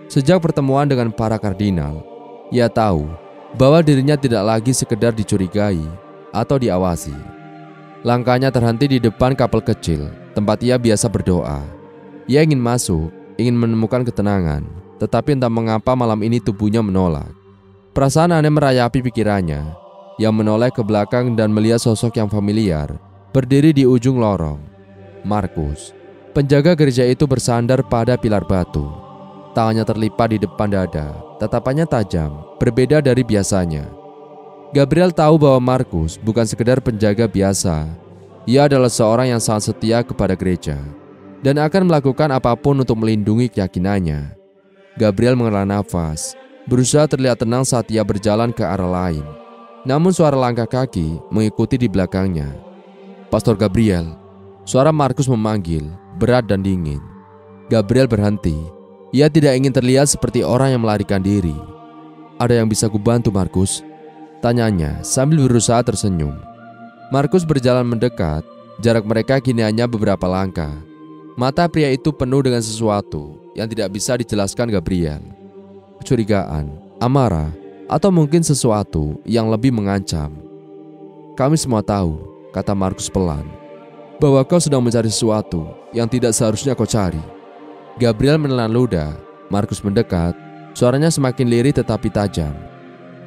Sejak pertemuan dengan para kardinal, ia tahu bahwa dirinya tidak lagi sekedar dicurigai atau diawasi. Langkahnya terhenti di depan kapel kecil, tempat ia biasa berdoa. Ia ingin masuk, ingin menemukan ketenangan, tetapi entah mengapa malam ini tubuhnya menolak. Perasaan aneh merayapi pikirannya. Ia menoleh ke belakang dan melihat sosok yang familiar berdiri di ujung lorong. Markus, penjaga gereja itu, bersandar pada pilar batu. Tangannya terlipat di depan dada, tatapannya tajam, berbeda dari biasanya. Gabriel tahu bahwa Markus bukan sekedar penjaga biasa. Ia adalah seorang yang sangat setia kepada gereja dan akan melakukan apapun untuk melindungi keyakinannya. Gabriel menghela nafas, berusaha terlihat tenang saat ia berjalan ke arah lain. Namun suara langkah kaki mengikuti di belakangnya. "Pastor Gabriel," suara Markus memanggil, berat dan dingin. Gabriel berhenti. Ia tidak ingin terlihat seperti orang yang melarikan diri. "Ada yang bisa kubantu, Markus?" Tanyanya sambil berusaha tersenyum. Markus berjalan mendekat. Jarak mereka kini hanya beberapa langkah. Mata pria itu penuh dengan sesuatu yang tidak bisa dijelaskan Gabriel. Kecurigaan, amarah, atau mungkin sesuatu yang lebih mengancam. "Kami semua tahu," kata Markus pelan, "bahwa kau sedang mencari sesuatu yang tidak seharusnya kau cari." Gabriel menelan ludah. Markus mendekat. Suaranya semakin lirih tetapi tajam.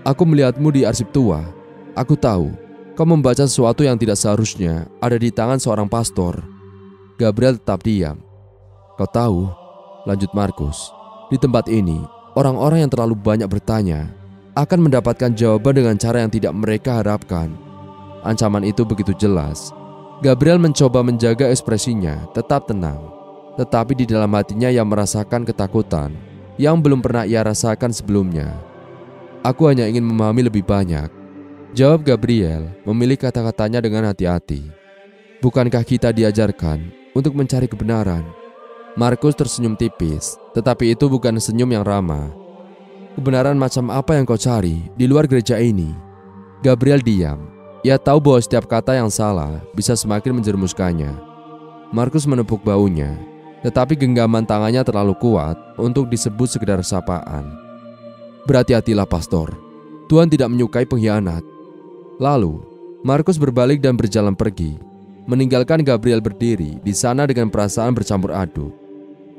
"Aku melihatmu di arsip tua. Aku tahu kau membaca sesuatu yang tidak seharusnya ada di tangan seorang pastor." Gabriel tetap diam. "Kau tahu," lanjut Markus, "di tempat ini orang-orang yang terlalu banyak bertanya akan mendapatkan jawaban dengan cara yang tidak mereka harapkan." Ancaman itu begitu jelas. Gabriel mencoba menjaga ekspresinya tetap tenang, tetapi di dalam hatinya ia merasakan ketakutan yang belum pernah ia rasakan sebelumnya. "Aku hanya ingin memahami lebih banyak," jawab Gabriel, memilih kata-katanya dengan hati-hati. "Bukankah kita diajarkan untuk mencari kebenaran?" Markus tersenyum tipis, tetapi itu bukan senyum yang ramah. "Kebenaran macam apa yang kau cari di luar gereja ini?" Gabriel diam. Ia tahu bahwa setiap kata yang salah bisa semakin menjerumuskannya. Markus menepuk baunya, tetapi genggaman tangannya terlalu kuat untuk disebut sekedar sapaan. "Berhati-hatilah, pastor. Tuhan tidak menyukai pengkhianat." Lalu, Markus berbalik dan berjalan pergi, meninggalkan Gabriel berdiri di sana dengan perasaan bercampur aduk.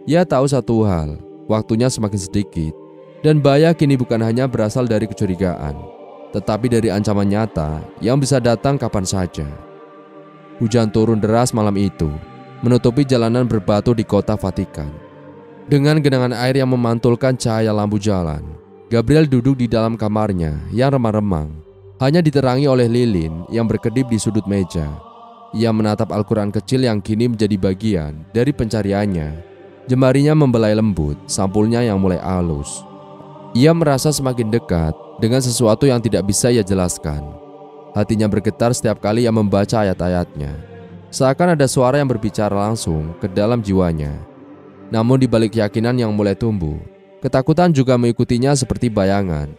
Ia tahu satu hal, waktunya semakin sedikit, dan bahaya kini bukan hanya berasal dari kecurigaan, tetapi dari ancaman nyata yang bisa datang kapan saja. Hujan turun deras malam itu, menutupi jalanan berbatu di kota Vatikan. Dengan genangan air yang memantulkan cahaya lampu jalan, Gabriel duduk di dalam kamarnya yang remang-remang, hanya diterangi oleh lilin yang berkedip di sudut meja. Ia menatap Al-Quran kecil yang kini menjadi bagian dari pencariannya. Jemarinya membelai lembut, sampulnya yang mulai halus. Ia merasa semakin dekat dengan sesuatu yang tidak bisa ia jelaskan. Hatinya bergetar setiap kali ia membaca ayat-ayatnya. Seakan ada suara yang berbicara langsung ke dalam jiwanya. Namun di balik keyakinan yang mulai tumbuh, ketakutan juga mengikutinya seperti bayangan.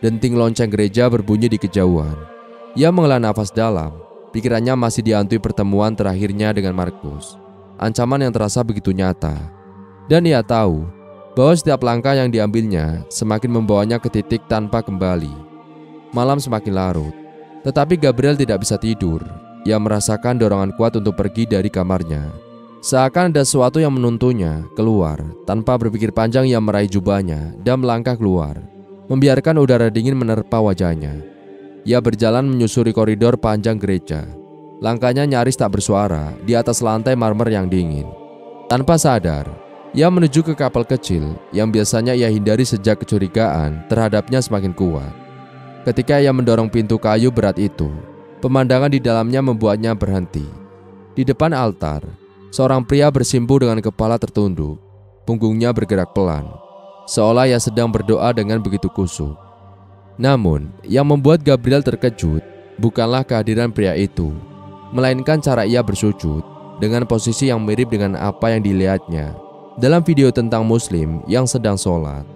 Denting lonceng gereja berbunyi di kejauhan. Ia menghela nafas dalam. Pikirannya masih dihantui pertemuan terakhirnya dengan Markus. Ancaman yang terasa begitu nyata. Dan ia tahu bahwa setiap langkah yang diambilnya semakin membawanya ke titik tanpa kembali. Malam semakin larut, tetapi Gabriel tidak bisa tidur. Ia merasakan dorongan kuat untuk pergi dari kamarnya. Seakan ada sesuatu yang menuntunnya keluar. Tanpa berpikir panjang ia meraih jubahnya dan melangkah keluar, membiarkan udara dingin menerpa wajahnya. Ia berjalan menyusuri koridor panjang gereja. Langkahnya nyaris tak bersuara di atas lantai marmer yang dingin. Tanpa sadar, ia menuju ke kapal kecil yang biasanya ia hindari sejak kecurigaan terhadapnya semakin kuat. Ketika ia mendorong pintu kayu berat itu, pemandangan di dalamnya membuatnya berhenti. Di depan altar, seorang pria bersimpuh dengan kepala tertunduk. Punggungnya bergerak pelan, seolah ia sedang berdoa dengan begitu khusyuk. Namun, yang membuat Gabriel terkejut bukanlah kehadiran pria itu, melainkan cara ia bersujud dengan posisi yang mirip dengan apa yang dilihatnya dalam video tentang Muslim yang sedang sholat.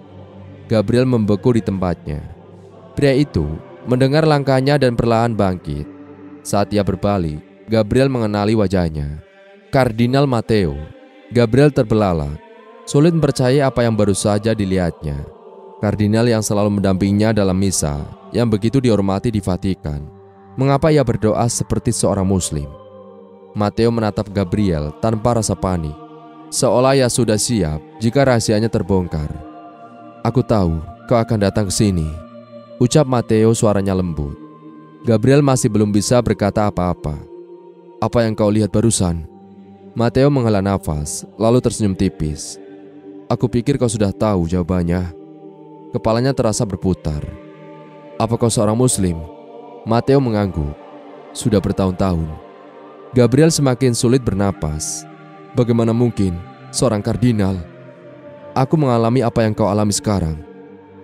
Gabriel membeku di tempatnya. Pria itu mendengar langkahnya dan perlahan bangkit. Saat ia berbalik, Gabriel mengenali wajahnya. Kardinal Matteo. Gabriel terbelalak, sulit percaya apa yang baru saja dilihatnya. Kardinal yang selalu mendampinginya dalam misa yang begitu dihormati di Vatikan. Mengapa ia berdoa seperti seorang Muslim? Matteo menatap Gabriel tanpa rasa panik, seolah ia sudah siap jika rahasianya terbongkar. "Aku tahu kau akan datang ke sini," ucap Matteo, suaranya lembut. Gabriel masih belum bisa berkata apa-apa. "Apa yang kau lihat barusan?" Matteo menghela nafas, lalu tersenyum tipis. "Aku pikir kau sudah tahu jawabannya." Kepalanya terasa berputar. "Apa kau seorang Muslim?" Matteo mengangguk. "Sudah bertahun-tahun." Gabriel semakin sulit bernapas. "Bagaimana mungkin seorang kardinal?" "Aku mengalami apa yang kau alami sekarang,"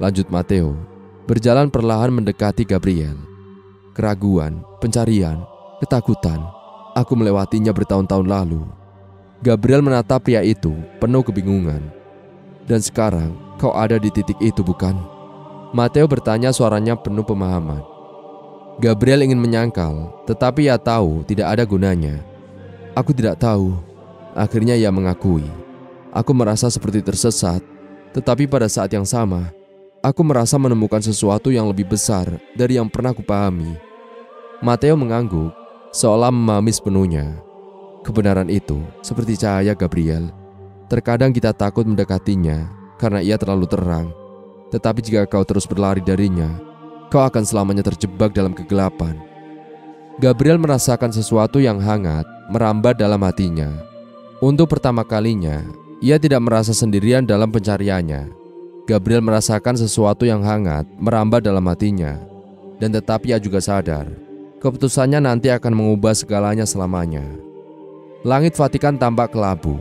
lanjut Matteo, berjalan perlahan mendekati Gabriel. "Keraguan, pencarian, ketakutan. Aku melewatinya bertahun-tahun lalu." Gabriel menatap pria itu penuh kebingungan. "Dan sekarang kau ada di titik itu, bukan?" Matteo bertanya, suaranya penuh pemahaman. Gabriel ingin menyangkal, tetapi ia tahu tidak ada gunanya. Aku tidak tahu. Akhirnya ia mengakui. Aku merasa seperti tersesat, tetapi pada saat yang sama, aku merasa menemukan sesuatu yang lebih besar dari yang pernah kupahami. Mateo mengangguk, seolah memahami sepenuhnya. Kebenaran itu seperti cahaya Gabriel. Terkadang kita takut mendekatinya karena ia terlalu terang. Tetapi jika kau terus berlari darinya, kau akan selamanya terjebak dalam kegelapan. Gabriel merasakan sesuatu yang hangat merambat dalam hatinya. Untuk pertama kalinya, ia tidak merasa sendirian dalam pencariannya. Gabriel merasakan sesuatu yang hangat merambat dalam hatinya. Dan tetapi ia juga sadar, keputusannya nanti akan mengubah segalanya selamanya. Langit Vatikan tampak kelabu,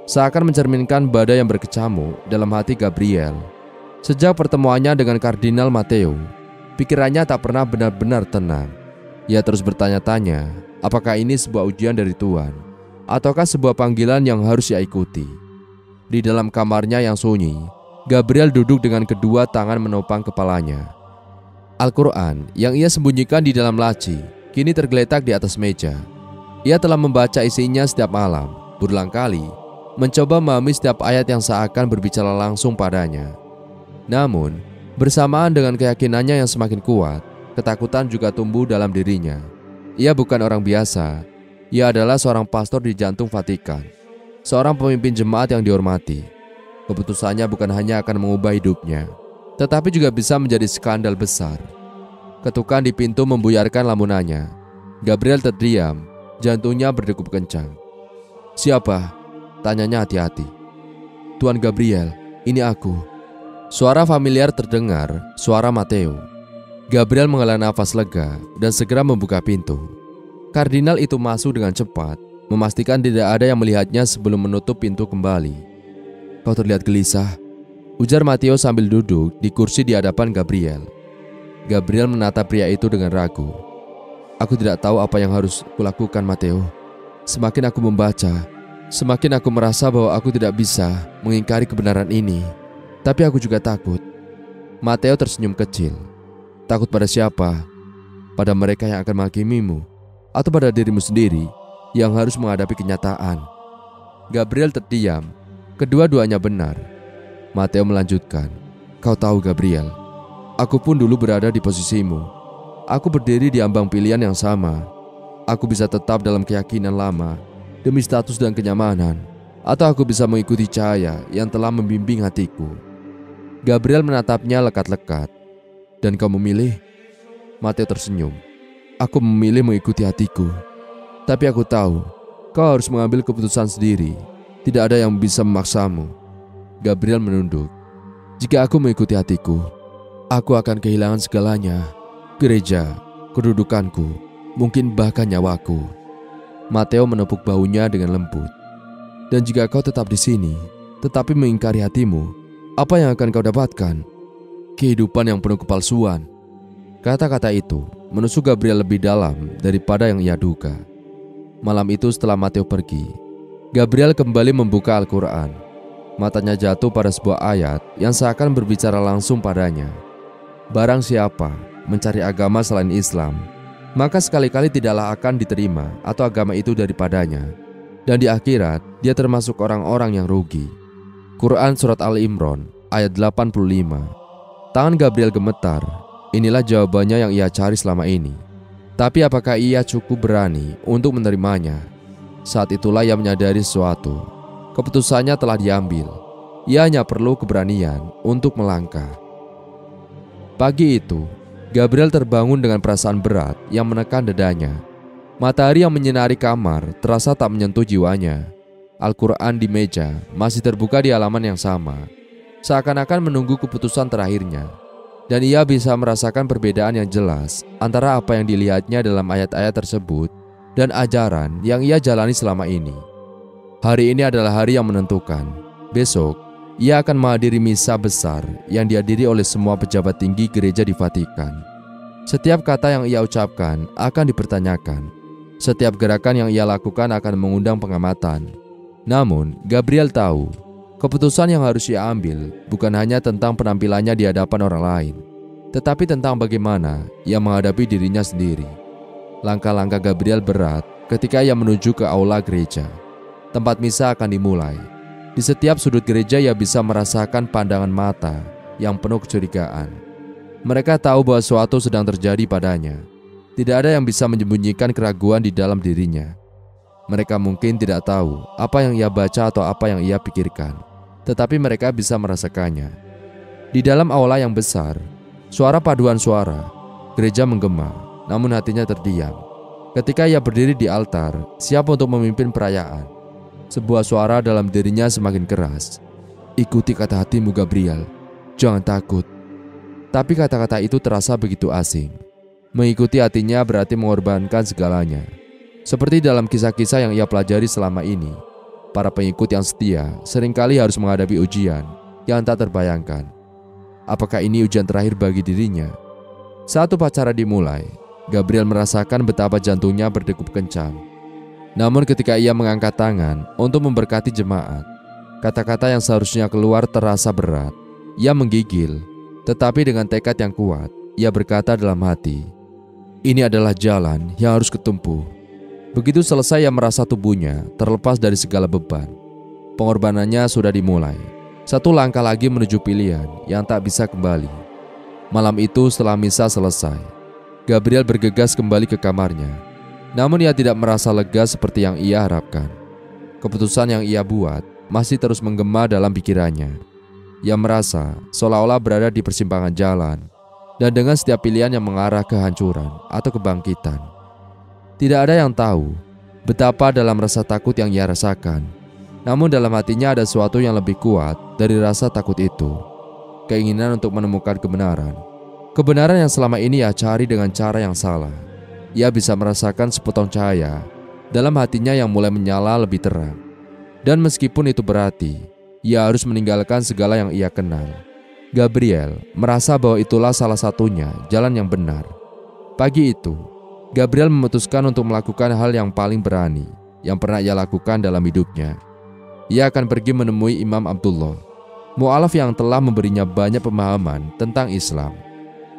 seakan mencerminkan badai yang berkecamuk dalam hati Gabriel. Sejak pertemuannya dengan Kardinal Matteo, pikirannya tak pernah benar-benar tenang. Ia terus bertanya-tanya, apakah ini sebuah ujian dari Tuhan, ataukah sebuah panggilan yang harus ia ikuti. Di dalam kamarnya yang sunyi, Gabriel duduk dengan kedua tangan menopang kepalanya. Al-Quran yang ia sembunyikan di dalam laci kini tergeletak di atas meja. Ia telah membaca isinya setiap malam, berulang kali, mencoba memahami setiap ayat yang seakan berbicara langsung padanya. Namun, bersamaan dengan keyakinannya yang semakin kuat, ketakutan juga tumbuh dalam dirinya. Ia bukan orang biasa. Ia adalah seorang pastor di jantung Vatikan, seorang pemimpin jemaat yang dihormati. Keputusannya bukan hanya akan mengubah hidupnya, tetapi juga bisa menjadi skandal besar. Ketukan di pintu membuyarkan lamunannya. Gabriel terdiam, jantungnya berdegup kencang. "Siapa?" tanyanya hati-hati. "Tuan Gabriel, ini aku." Suara familiar terdengar, suara Matteo. Gabriel menghela nafas lega dan segera membuka pintu. Kardinal itu masuk dengan cepat, memastikan tidak ada yang melihatnya sebelum menutup pintu kembali. "Kau terlihat gelisah," ujar Matteo sambil duduk di kursi di hadapan Gabriel. Gabriel menatap pria itu dengan ragu. "Aku tidak tahu apa yang harus kulakukan, Matteo. Semakin aku membaca, semakin aku merasa bahwa aku tidak bisa mengingkari kebenaran ini. Tapi aku juga takut." Matteo tersenyum kecil. "Takut pada siapa? Pada mereka yang akan menghakimimu, atau pada dirimu sendiri yang harus menghadapi kenyataan?" Gabriel terdiam. Kedua-duanya benar. Matteo melanjutkan, "Kau tahu, Gabriel, aku pun dulu berada di posisimu. Aku berdiri di ambang pilihan yang sama. Aku bisa tetap dalam keyakinan lama demi status dan kenyamanan, atau aku bisa mengikuti cahaya yang telah membimbing hatiku." Gabriel menatapnya lekat-lekat. "Dan kau memilih?" Matteo tersenyum. "Aku memilih mengikuti hatiku. Tapi aku tahu, kau harus mengambil keputusan sendiri. Tidak ada yang bisa memaksamu." Gabriel menunduk. "Jika aku mengikuti hatiku, aku akan kehilangan segalanya. Gereja, kedudukanku, mungkin bahkan nyawaku." Matteo menepuk bahunya dengan lembut. "Dan jika kau tetap di sini, tetapi mengingkari hatimu, apa yang akan kau dapatkan? Kehidupan yang penuh kepalsuan." Kata-kata itu menusuk Gabriel lebih dalam daripada yang ia duga. Malam itu setelah Matteo pergi, Gabriel kembali membuka Al-Quran. Matanya jatuh pada sebuah ayat yang seakan berbicara langsung padanya. Barang siapa mencari agama selain Islam, maka sekali-kali tidaklah akan diterima atau agama itu daripadanya. Dan di akhirat, dia termasuk orang-orang yang rugi. Quran Surat Al-Imran ayat 85. Tangan Gabriel gemetar. Inilah jawabannya yang ia cari selama ini. Tapi apakah ia cukup berani untuk menerimanya? Saat itulah ia menyadari sesuatu. Keputusannya telah diambil. Ia hanya perlu keberanian untuk melangkah. Pagi itu, Gabriel terbangun dengan perasaan berat yang menekan dadanya. Matahari yang menyinari kamar terasa tak menyentuh jiwanya. Al-Quran di meja masih terbuka di halaman yang sama, seakan-akan menunggu keputusan terakhirnya. Dan ia bisa merasakan perbedaan yang jelas antara apa yang dilihatnya dalam ayat-ayat tersebut dan ajaran yang ia jalani selama ini. Hari ini adalah hari yang menentukan. Besok, ia akan menghadiri misa besar yang dihadiri oleh semua pejabat tinggi gereja di Vatikan. Setiap kata yang ia ucapkan akan dipertanyakan. Setiap gerakan yang ia lakukan akan mengundang pengamatan. Namun, Gabriel tahu, keputusan yang harus ia ambil bukan hanya tentang penampilannya di hadapan orang lain. tetapi tentang bagaimana ia menghadapi dirinya sendiri. Langkah-langkah Gabriel berat ketika ia menuju ke aula gereja. Tempat misa akan dimulai. Di setiap sudut gereja ia bisa merasakan pandangan mata yang penuh kecurigaan. Mereka tahu bahwa sesuatu sedang terjadi padanya. Tidak ada yang bisa menyembunyikan keraguan di dalam dirinya. Mereka mungkin tidak tahu apa yang ia baca atau apa yang ia pikirkan, tetapi mereka bisa merasakannya. Di dalam aula yang besar, suara paduan suara, gereja menggema, namun hatinya terdiam. Ketika ia berdiri di altar, siap untuk memimpin perayaan, sebuah suara dalam dirinya semakin keras. Ikuti kata hatimu Gabriel, jangan takut. Tapi kata-kata itu terasa begitu asing. Mengikuti hatinya berarti mengorbankan segalanya. Seperti dalam kisah-kisah yang ia pelajari selama ini, para pengikut yang setia seringkali harus menghadapi ujian yang tak terbayangkan. Apakah ini ujian terakhir bagi dirinya? Saat upacara dimulai, Gabriel merasakan betapa jantungnya berdegup kencang. Namun ketika ia mengangkat tangan untuk memberkati jemaat, kata-kata yang seharusnya keluar terasa berat. Ia menggigil, tetapi dengan tekad yang kuat, ia berkata dalam hati, "Ini adalah jalan yang harus kutempuh." Begitu selesai ia merasa tubuhnya terlepas dari segala beban. Pengorbanannya sudah dimulai. Satu langkah lagi menuju pilihan yang tak bisa kembali. Malam itu setelah misa selesai, Gabriel bergegas kembali ke kamarnya. Namun ia tidak merasa lega seperti yang ia harapkan. Keputusan yang ia buat masih terus menggema dalam pikirannya. Ia merasa seolah-olah berada di persimpangan jalan, dan dengan setiap pilihan yang mengarah ke kehancuran atau kebangkitan. Tidak ada yang tahu betapa dalam rasa takut yang ia rasakan. Namun dalam hatinya ada sesuatu yang lebih kuat dari rasa takut itu. Keinginan untuk menemukan kebenaran. Kebenaran yang selama ini ia cari dengan cara yang salah. Ia bisa merasakan sepotong cahaya dalam hatinya yang mulai menyala lebih terang. Dan meskipun itu berarti ia harus meninggalkan segala yang ia kenal, Gabriel merasa bahwa itulah salah satunya jalan yang benar. Pagi itu, Gabriel memutuskan untuk melakukan hal yang paling berani yang pernah ia lakukan dalam hidupnya. Ia akan pergi menemui Imam Abdullah, mu'alaf yang telah memberinya banyak pemahaman tentang Islam.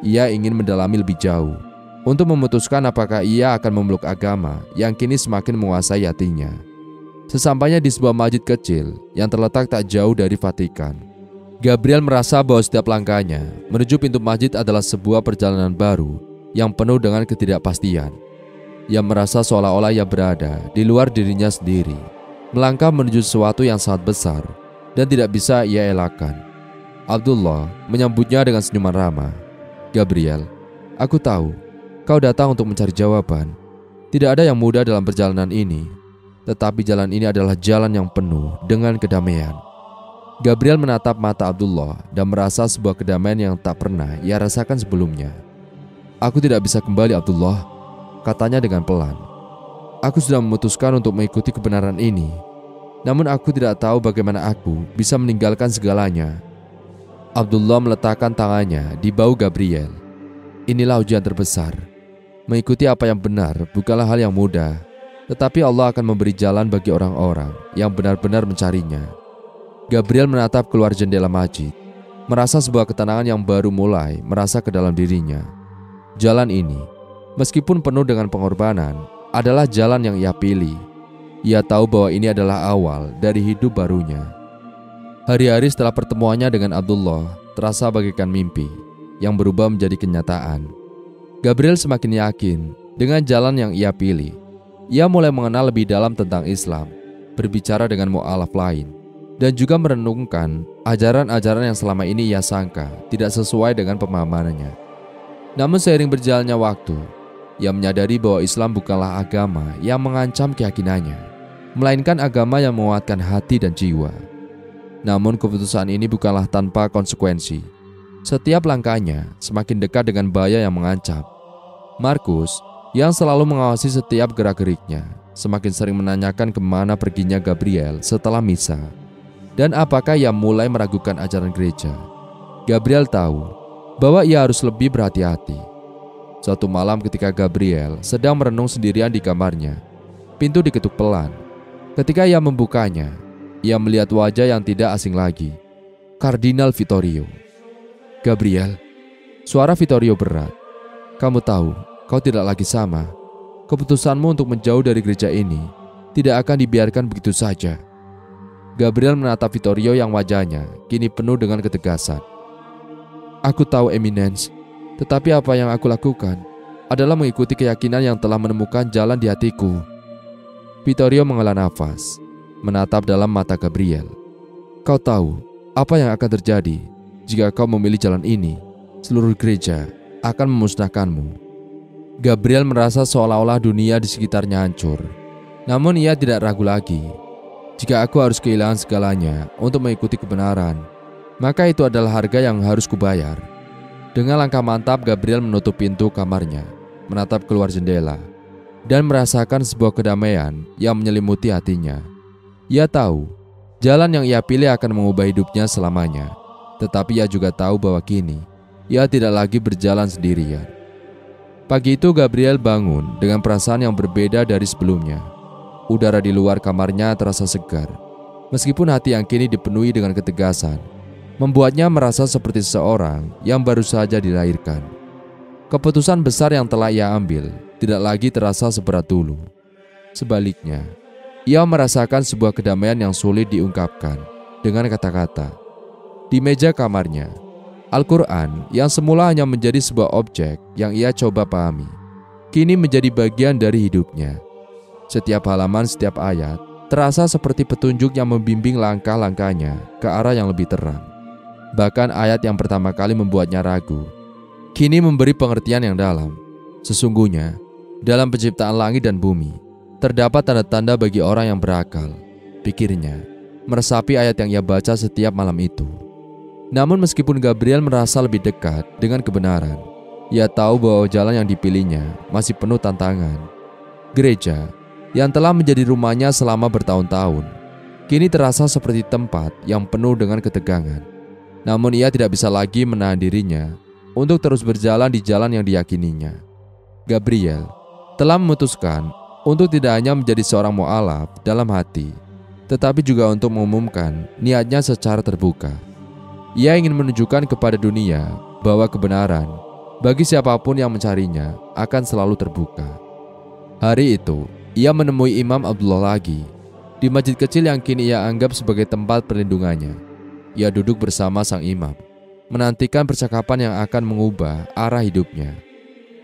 Ia ingin mendalami lebih jauh untuk memutuskan apakah ia akan memeluk agama yang kini semakin menguasai hatinya. Sesampainya di sebuah masjid kecil yang terletak tak jauh dari Vatikan, Gabriel merasa bahwa setiap langkahnya menuju pintu masjid adalah sebuah perjalanan baru yang penuh dengan ketidakpastian. Ia merasa seolah-olah ia berada di luar dirinya sendiri, melangkah menuju sesuatu yang sangat besar dan tidak bisa ia elakkan. Abdullah menyambutnya dengan senyuman ramah. "Gabriel, aku tahu kau datang untuk mencari jawaban. Tidak ada yang mudah dalam perjalanan ini, tetapi jalan ini adalah jalan yang penuh dengan kedamaian." Gabriel menatap mata Abdullah dan merasa sebuah kedamaian yang tak pernah ia rasakan sebelumnya. "Aku tidak bisa kembali, Abdullah," katanya dengan pelan. "Aku sudah memutuskan untuk mengikuti kebenaran ini. Namun aku tidak tahu bagaimana aku bisa meninggalkan segalanya." Abdullah meletakkan tangannya di bahu Gabriel. "Inilah ujian terbesar. Mengikuti apa yang benar bukanlah hal yang mudah, tetapi Allah akan memberi jalan bagi orang-orang yang benar-benar mencarinya." Gabriel menatap keluar jendela masjid, merasa sebuah ketenangan yang baru mulai merasa ke dalam dirinya. Jalan ini, meskipun penuh dengan pengorbanan, adalah jalan yang ia pilih. Ia tahu bahwa ini adalah awal dari hidup barunya. Hari-hari setelah pertemuannya dengan Abdullah terasa bagaikan mimpi yang berubah menjadi kenyataan. Gabriel semakin yakin dengan jalan yang ia pilih. Ia mulai mengenal lebih dalam tentang Islam, berbicara dengan mu'alaf lain, dan juga merenungkan ajaran-ajaran yang selama ini ia sangka tidak sesuai dengan pemahamannya. Namun seiring berjalannya waktu, ia menyadari bahwa Islam bukanlah agama yang mengancam keyakinannya, melainkan agama yang menguatkan hati dan jiwa. Namun keputusan ini bukanlah tanpa konsekuensi. Setiap langkahnya semakin dekat dengan bahaya yang mengancam. Markus, yang selalu mengawasi setiap gerak-geriknya, semakin sering menanyakan kemana perginya Gabriel setelah misa, dan apakah ia mulai meragukan ajaran gereja. Gabriel tahu bahwa ia harus lebih berhati-hati. Suatu malam ketika Gabriel sedang merenung sendirian di kamarnya, pintu diketuk pelan. Ketika ia membukanya, ia melihat wajah yang tidak asing lagi, Kardinal Vittorio. "Gabriel," Suara Vittorio berat. Kamu tahu, kau tidak lagi sama. Keputusanmu untuk menjauh dari gereja ini tidak akan dibiarkan begitu saja. Gabriel menatap Vittorio yang wajahnya kini penuh dengan ketegasan. Aku tahu, Eminence, tetapi apa yang aku lakukan adalah mengikuti keyakinan yang telah menemukan jalan di hatiku. Vittorio menghela nafas, menatap dalam mata Gabriel. Kau tahu apa yang akan terjadi jika kau memilih jalan ini? Seluruh gereja akan memusnahkanmu. Gabriel merasa seolah-olah dunia di sekitarnya hancur. Namun ia tidak ragu lagi. Jika aku harus kehilangan segalanya untuk mengikuti kebenaran, maka itu adalah harga yang harus kubayar. Dengan langkah mantap, Gabriel menutup pintu kamarnya, menatap keluar jendela, dan merasakan sebuah kedamaian yang menyelimuti hatinya. Ia tahu, jalan yang ia pilih akan mengubah hidupnya selamanya. Tetapi ia juga tahu bahwa kini, ia tidak lagi berjalan sendirian. Pagi itu Gabriel bangun dengan perasaan yang berbeda dari sebelumnya. Udara di luar kamarnya terasa segar, meskipun hati yang kini dipenuhi dengan ketegasan membuatnya merasa seperti seseorang yang baru saja dilahirkan. Keputusan besar yang telah ia ambil tidak lagi terasa seberat dulu. Sebaliknya, ia merasakan sebuah kedamaian yang sulit diungkapkan dengan kata-kata. Di meja kamarnya, Al-Quran yang semula hanya menjadi sebuah objek yang ia coba pahami, kini menjadi bagian dari hidupnya. Setiap halaman, setiap ayat terasa seperti petunjuk yang membimbing langkah-langkahnya ke arah yang lebih terang. Bahkan ayat yang pertama kali membuatnya ragu, kini memberi pengertian yang dalam. Sesungguhnya, dalam penciptaan langit dan bumi, terdapat tanda-tanda bagi orang yang berakal, pikirnya, meresapi ayat yang ia baca setiap malam itu. Namun meskipun Gabriel merasa lebih dekat dengan kebenaran, ia tahu bahwa jalan yang dipilihnya masih penuh tantangan. Gereja yang telah menjadi rumahnya selama bertahun-tahun, kini terasa seperti tempat yang penuh dengan ketegangan. Namun ia tidak bisa lagi menahan dirinya untuk terus berjalan di jalan yang diyakininya. Gabriel telah memutuskan untuk tidak hanya menjadi seorang mu'alaf dalam hati, tetapi juga untuk mengumumkan niatnya secara terbuka. Ia ingin menunjukkan kepada dunia bahwa kebenaran bagi siapapun yang mencarinya akan selalu terbuka. Hari itu, ia menemui Imam Abdullah lagi di masjid kecil yang kini ia anggap sebagai tempat perlindungannya. Ia duduk bersama sang imam, menantikan percakapan yang akan mengubah arah hidupnya.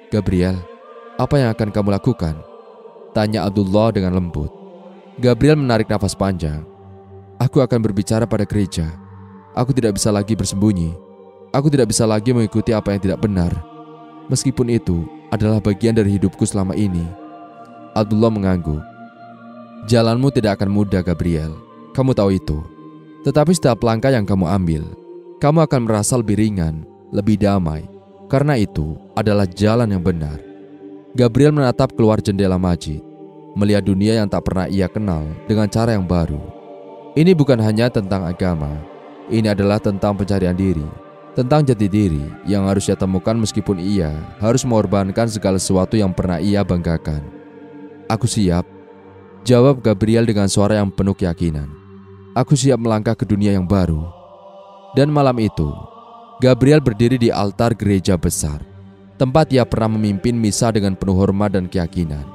Gabriel, apa yang akan kamu lakukan? Tanya Abdullah dengan lembut. Gabriel menarik nafas panjang. Aku akan berbicara pada gereja. Aku tidak bisa lagi bersembunyi. Aku tidak bisa lagi mengikuti apa yang tidak benar, meskipun itu adalah bagian dari hidupku selama ini. Abdullah mengangguk. Jalanmu tidak akan mudah, Gabriel. Kamu tahu itu. Tetapi setiap langkah yang kamu ambil, kamu akan merasa lebih ringan, lebih damai, karena itu adalah jalan yang benar. Gabriel menatap keluar jendela masjid, melihat dunia yang tak pernah ia kenal dengan cara yang baru. Ini bukan hanya tentang agama. Ini adalah tentang pencarian diri, tentang jati diri yang harus ia temukan meskipun ia harus mengorbankan segala sesuatu yang pernah ia banggakan. Aku siap, jawab Gabriel dengan suara yang penuh keyakinan. Aku siap melangkah ke dunia yang baru. Dan malam itu, Gabriel berdiri di altar gereja besar, tempat ia pernah memimpin misa dengan penuh hormat dan keyakinan.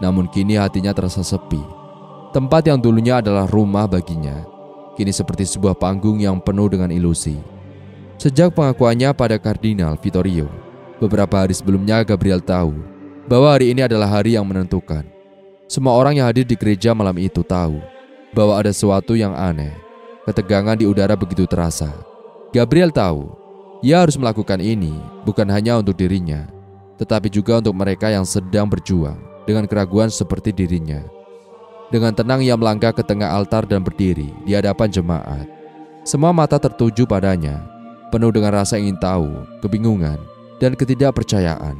Namun kini hatinya terasa sepi. Tempat yang dulunya adalah rumah baginya, kini seperti sebuah panggung yang penuh dengan ilusi. Sejak pengakuannya pada Kardinal Vittorio, beberapa hari sebelumnya Gabriel tahu bahwa hari ini adalah hari yang menentukan. Semua orang yang hadir di gereja malam itu tahu bahwa ada sesuatu yang aneh. Ketegangan di udara begitu terasa. Gabriel tahu ia harus melakukan ini bukan hanya untuk dirinya, tetapi juga untuk mereka yang sedang berjuang dengan keraguan seperti dirinya. Dengan tenang ia melangkah ke tengah altar dan berdiri di hadapan jemaat. Semua mata tertuju padanya, penuh dengan rasa ingin tahu, kebingungan, dan ketidakpercayaan.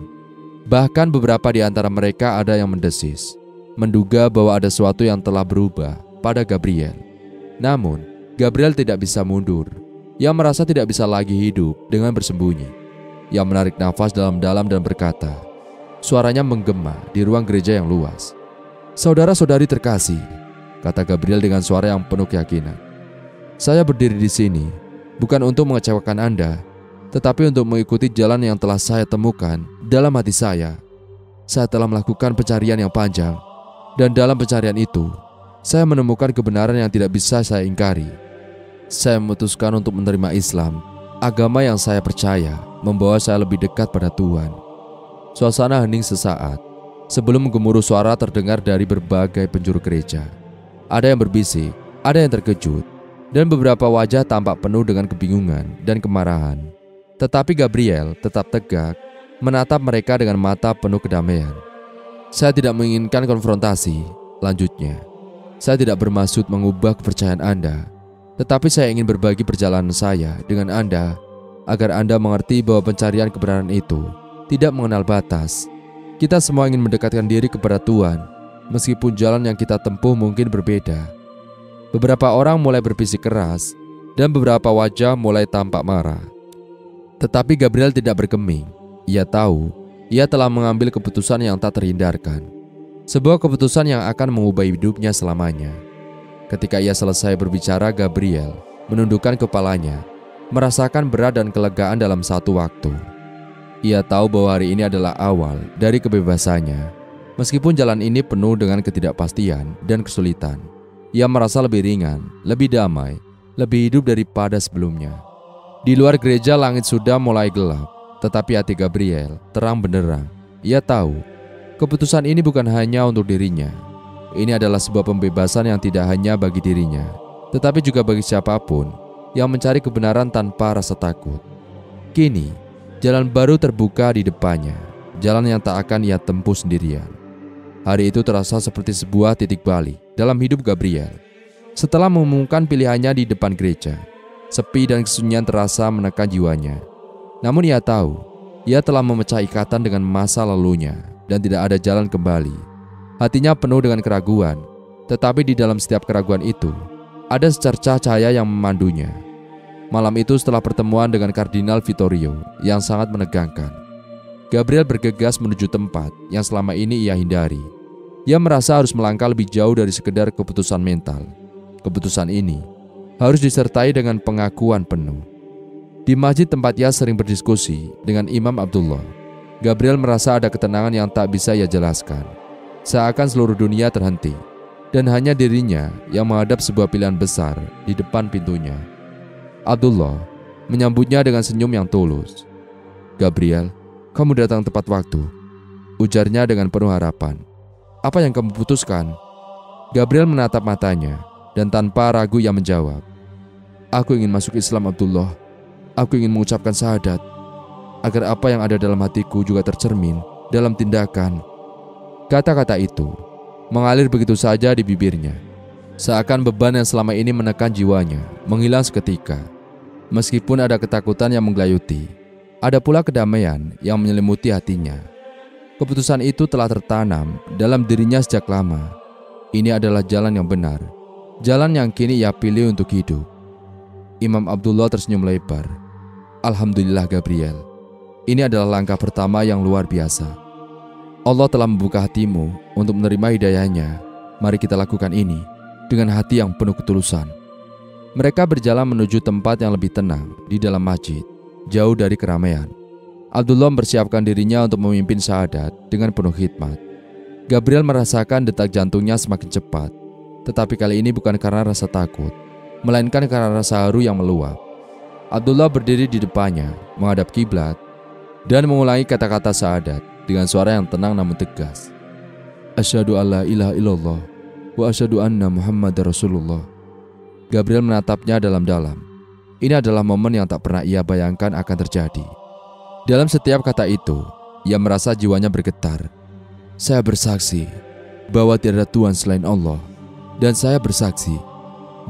Bahkan beberapa di antara mereka ada yang mendesis, menduga bahwa ada sesuatu yang telah berubah pada Gabriel. Namun, Gabriel tidak bisa mundur. Ia merasa tidak bisa lagi hidup dengan bersembunyi. Ia menarik nafas dalam-dalam dan berkata, suaranya menggema di ruang gereja yang luas. Saudara-saudari terkasih, kata Gabriel dengan suara yang penuh keyakinan. Saya berdiri di sini bukan untuk mengecewakan Anda, tetapi untuk mengikuti jalan yang telah saya temukan dalam hati saya. Saya telah melakukan pencarian yang panjang, dan dalam pencarian itu, saya menemukan kebenaran yang tidak bisa saya ingkari. Saya memutuskan untuk menerima Islam, agama yang saya percaya membawa saya lebih dekat pada Tuhan. Suasana hening sesaat, sebelum gemuruh suara terdengar dari berbagai penjuru gereja. Ada yang berbisik, ada yang terkejut, dan beberapa wajah tampak penuh dengan kebingungan dan kemarahan. Tetapi Gabriel tetap tegak, menatap mereka dengan mata penuh kedamaian. Saya tidak menginginkan konfrontasi, lanjutnya. Saya tidak bermaksud mengubah kepercayaan Anda, tetapi saya ingin berbagi perjalanan saya dengan Anda, agar Anda mengerti bahwa pencarian kebenaran itu tidak mengenal batas. Kita semua ingin mendekatkan diri kepada Tuhan, meskipun jalan yang kita tempuh mungkin berbeda. Beberapa orang mulai berbisik keras, dan beberapa wajah mulai tampak marah. Tetapi Gabriel tidak bergeming. Ia tahu, ia telah mengambil keputusan yang tak terhindarkan. Sebuah keputusan yang akan mengubah hidupnya selamanya. Ketika ia selesai berbicara, Gabriel menundukkan kepalanya, merasakan berat dan kelegaan dalam satu waktu. Ia tahu bahwa hari ini adalah awal dari kebebasannya. Meskipun jalan ini penuh dengan ketidakpastian dan kesulitan, ia merasa lebih ringan, lebih damai, lebih hidup daripada sebelumnya. Di luar gereja langit sudah mulai gelap, tetapi hati Gabriel terang benderang. Ia tahu, keputusan ini bukan hanya untuk dirinya. Ini adalah sebuah pembebasan yang tidak hanya bagi dirinya, tetapi juga bagi siapapun yang mencari kebenaran tanpa rasa takut. Kini, jalan baru terbuka di depannya, jalan yang tak akan ia tempuh sendirian. Hari itu terasa seperti sebuah titik balik dalam hidup Gabriel. Setelah mengumumkan pilihannya di depan gereja, sepi dan kesunyian terasa menekan jiwanya. Namun ia tahu, ia telah memecah ikatan dengan masa lalunya dan tidak ada jalan kembali. Hatinya penuh dengan keraguan, tetapi di dalam setiap keraguan itu, ada secercah cahaya yang memandunya. Malam itu setelah pertemuan dengan Kardinal Vittorio yang sangat menegangkan, Gabriel bergegas menuju tempat yang selama ini ia hindari. Ia merasa harus melangkah lebih jauh dari sekedar keputusan mental. Keputusan ini harus disertai dengan pengakuan penuh. Di masjid tempat ia sering berdiskusi dengan Imam Abdullah, Gabriel merasa ada ketenangan yang tak bisa ia jelaskan. Seakan seluruh dunia terhenti, dan hanya dirinya yang menghadap sebuah pilihan besar di depan pintunya. Abdullah menyambutnya dengan senyum yang tulus. "Gabriel, kamu datang tepat waktu," ujarnya dengan penuh harapan. "Apa yang kamu putuskan?" Gabriel menatap matanya, dan tanpa ragu ia menjawab, "Aku ingin masuk Islam, Abdullah. Aku ingin mengucapkan syahadat, agar apa yang ada dalam hatiku juga tercermin dalam tindakan." Kata-kata itu mengalir begitu saja di bibirnya, seakan beban yang selama ini menekan jiwanya menghilang seketika. Meskipun ada ketakutan yang menggelayuti, ada pula kedamaian yang menyelimuti hatinya. Keputusan itu telah tertanam dalam dirinya sejak lama. Ini adalah jalan yang benar, jalan yang kini ia pilih untuk hidup. Imam Abdullah tersenyum lebar. "Alhamdulillah Gabriel, ini adalah langkah pertama yang luar biasa. Allah telah membuka hatimu untuk menerima hidayahnya. Mari kita lakukan ini dengan hati yang penuh ketulusan." Mereka berjalan menuju tempat yang lebih tenang di dalam masjid, jauh dari keramaian. Abdullah mempersiapkan dirinya untuk memimpin syahadat dengan penuh khidmat. Gabriel merasakan detak jantungnya semakin cepat, tetapi kali ini bukan karena rasa takut, melainkan karena rasa haru yang meluap. Abdullah berdiri di depannya, menghadap kiblat, dan mengulangi kata-kata syahadat dengan suara yang tenang namun tegas. "Asyhadu alla ilaha illallah wa asyhadu anna Muhammadar Rasulullah." Gabriel menatapnya dalam-dalam. Ini adalah momen yang tak pernah ia bayangkan akan terjadi. Dalam setiap kata itu, ia merasa jiwanya bergetar. "Saya bersaksi bahwa tiada Tuhan selain Allah, dan saya bersaksi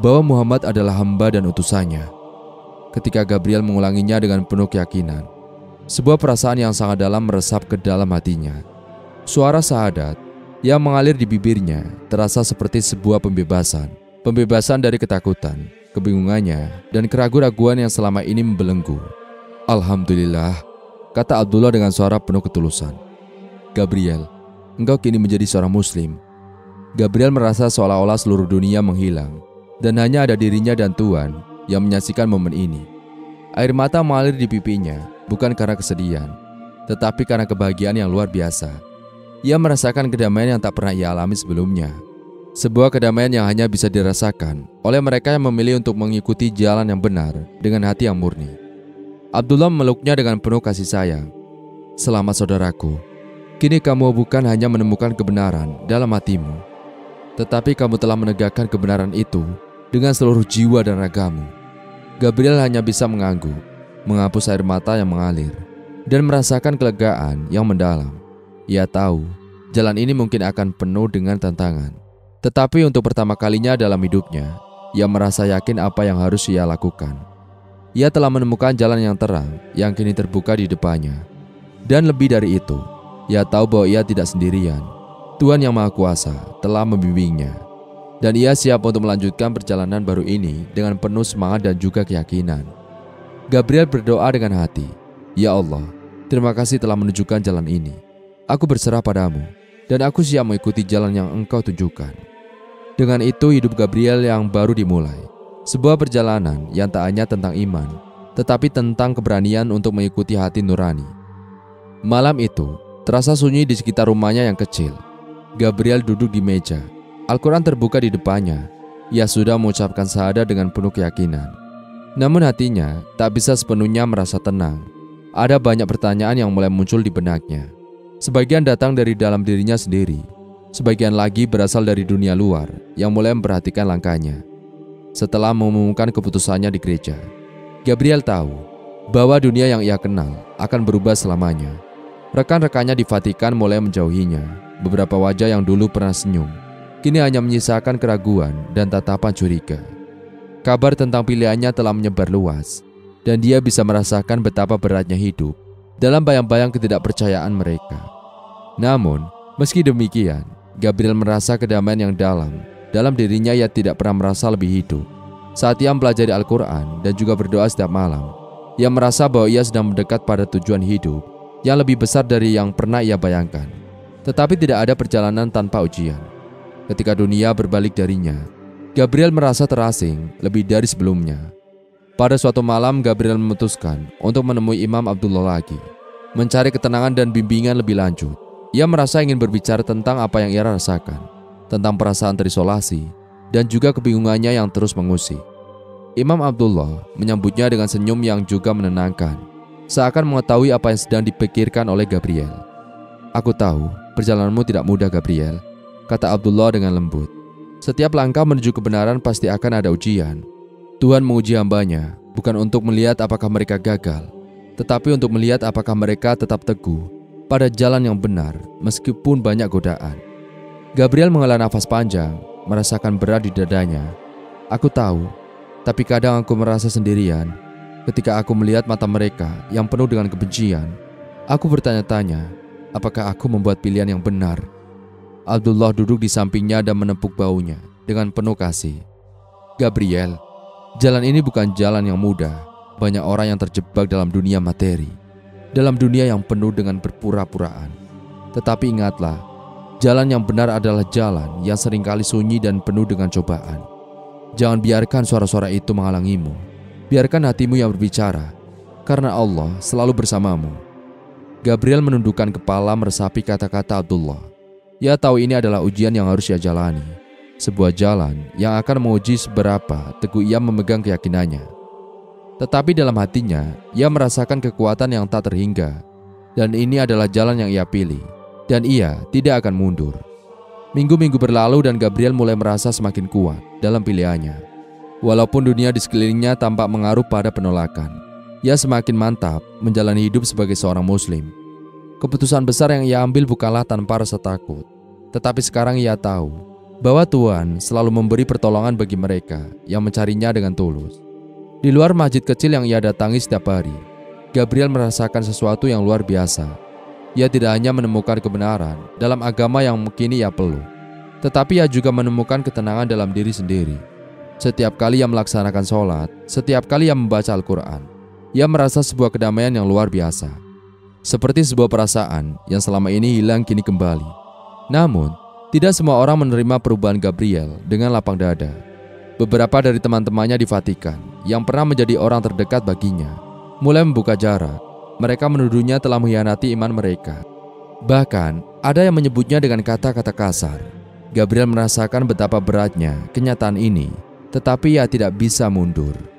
bahwa Muhammad adalah hamba dan utusannya." Ketika Gabriel mengulanginya dengan penuh keyakinan, sebuah perasaan yang sangat dalam meresap ke dalam hatinya. Suara syahadat yang mengalir di bibirnya terasa seperti sebuah pembebasan. Pembebasan dari ketakutan, kebingungannya, dan keraguan-raguan yang selama ini membelenggu. "Alhamdulillah," kata Abdullah dengan suara penuh ketulusan. "Gabriel, engkau kini menjadi seorang muslim." Gabriel merasa seolah-olah seluruh dunia menghilang, dan hanya ada dirinya dan Tuhan yang menyaksikan momen ini. Air mata mengalir di pipinya, bukan karena kesedihan, tetapi karena kebahagiaan yang luar biasa. Ia merasakan kedamaian yang tak pernah ia alami sebelumnya. Sebuah kedamaian yang hanya bisa dirasakan oleh mereka yang memilih untuk mengikuti jalan yang benar dengan hati yang murni. Abdullah memeluknya dengan penuh kasih sayang. "Selamat saudaraku, kini kamu bukan hanya menemukan kebenaran dalam hatimu, tetapi kamu telah menegakkan kebenaran itu dengan seluruh jiwa dan ragamu." Gabriel hanya bisa mengangguk, menghapus air mata yang mengalir, dan merasakan kelegaan yang mendalam. Ia tahu jalan ini mungkin akan penuh dengan tantangan, tetapi untuk pertama kalinya dalam hidupnya, ia merasa yakin apa yang harus ia lakukan. Ia telah menemukan jalan yang terang yang kini terbuka di depannya. Dan lebih dari itu, ia tahu bahwa ia tidak sendirian. Tuhan Yang Maha Kuasa telah membimbingnya. Dan ia siap untuk melanjutkan perjalanan baru ini dengan penuh semangat dan juga keyakinan. Gabriel berdoa dengan hati, "Ya Allah, terima kasih telah menunjukkan jalan ini. Aku berserah padamu, dan aku siap mengikuti jalan yang Engkau tunjukkan." Dengan itu hidup Gabriel yang baru dimulai. Sebuah perjalanan yang tak hanya tentang iman, tetapi tentang keberanian untuk mengikuti hati nurani. Malam itu, terasa sunyi di sekitar rumahnya yang kecil. Gabriel duduk di meja. Al-Quran terbuka di depannya. Ia sudah mengucapkan syahadat dengan penuh keyakinan. Namun hatinya tak bisa sepenuhnya merasa tenang. Ada banyak pertanyaan yang mulai muncul di benaknya. Sebagian datang dari dalam dirinya sendiri. Sebagian lagi berasal dari dunia luar yang mulai memperhatikan langkahnya. Setelah mengumumkan keputusannya di gereja, Gabriel tahu bahwa dunia yang ia kenal akan berubah selamanya. Rekan-rekannya di Vatikan mulai menjauhinya. Beberapa wajah yang dulu pernah senyum kini hanya menyisakan keraguan dan tatapan curiga. Kabar tentang pilihannya telah menyebar luas, dan dia bisa merasakan betapa beratnya hidup dalam bayang-bayang ketidakpercayaan mereka. Namun, meski demikian, Gabriel merasa kedamaian yang dalam dirinya. Ia tidak pernah merasa lebih hidup. Saat ia mempelajari Al-Quran dan juga berdoa setiap malam, ia merasa bahwa ia sedang mendekat pada tujuan hidup yang lebih besar dari yang pernah ia bayangkan. Tetapi tidak ada perjalanan tanpa ujian. Ketika dunia berbalik darinya, Gabriel merasa terasing lebih dari sebelumnya. Pada suatu malam, Gabriel memutuskan untuk menemui Imam Abdullah lagi, mencari ketenangan dan bimbingan lebih lanjut. Ia merasa ingin berbicara tentang apa yang ia rasakan, tentang perasaan terisolasi, dan juga kebingungannya yang terus mengusik. Imam Abdullah menyambutnya dengan senyum yang juga menenangkan, seakan mengetahui apa yang sedang dipikirkan oleh Gabriel. "Aku tahu perjalananmu tidak mudah, Gabriel," kata Abdullah dengan lembut. "Setiap langkah menuju kebenaran pasti akan ada ujian. Tuhan menguji hambanya bukan untuk melihat apakah mereka gagal, tetapi untuk melihat apakah mereka tetap teguh pada jalan yang benar meskipun banyak godaan." Gabriel menghela nafas panjang, merasakan berat di dadanya. "Aku tahu, tapi kadang aku merasa sendirian. Ketika aku melihat mata mereka yang penuh dengan kebencian, aku bertanya-tanya, apakah aku membuat pilihan yang benar?" Abdullah duduk di sampingnya dan menepuk bahunya dengan penuh kasih. "Gabriel, jalan ini bukan jalan yang mudah. Banyak orang yang terjebak dalam dunia materi, dalam dunia yang penuh dengan berpura-puraan. Tetapi ingatlah, jalan yang benar adalah jalan yang seringkali sunyi dan penuh dengan cobaan. Jangan biarkan suara-suara itu menghalangimu. Biarkan hatimu yang berbicara, karena Allah selalu bersamamu." Gabriel menundukkan kepala meresapi kata-kata Abdullah. Ia tahu ini adalah ujian yang harus ia jalani, sebuah jalan yang akan menguji seberapa teguh ia memegang keyakinannya. Tetapi dalam hatinya, ia merasakan kekuatan yang tak terhingga, dan ini adalah jalan yang ia pilih, dan ia tidak akan mundur. Minggu-minggu berlalu dan Gabriel mulai merasa semakin kuat dalam pilihannya. Walaupun dunia di sekelilingnya tampak mengaruh pada penolakan, ia semakin mantap menjalani hidup sebagai seorang muslim. Keputusan besar yang ia ambil bukanlah tanpa rasa takut, tetapi sekarang ia tahu bahwa Tuhan selalu memberi pertolongan bagi mereka yang mencarinya dengan tulus. Di luar masjid kecil yang ia datangi setiap hari, Gabriel merasakan sesuatu yang luar biasa. Ia tidak hanya menemukan kebenaran dalam agama yang kini ia peluk, tetapi ia juga menemukan ketenangan dalam diri sendiri. Setiap kali ia melaksanakan sholat, setiap kali ia membaca Al-Quran, ia merasa sebuah kedamaian yang luar biasa. Seperti sebuah perasaan yang selama ini hilang kini kembali. Namun, tidak semua orang menerima perubahan Gabriel dengan lapang dada. Beberapa dari teman-temannya di Vatikan yang pernah menjadi orang terdekat baginya mulai membuka jarak. Mereka menuduhnya telah mengkhianati iman mereka. Bahkan, ada yang menyebutnya dengan kata-kata kasar. Gabriel merasakan betapa beratnya kenyataan ini, tetapi ia tidak bisa mundur.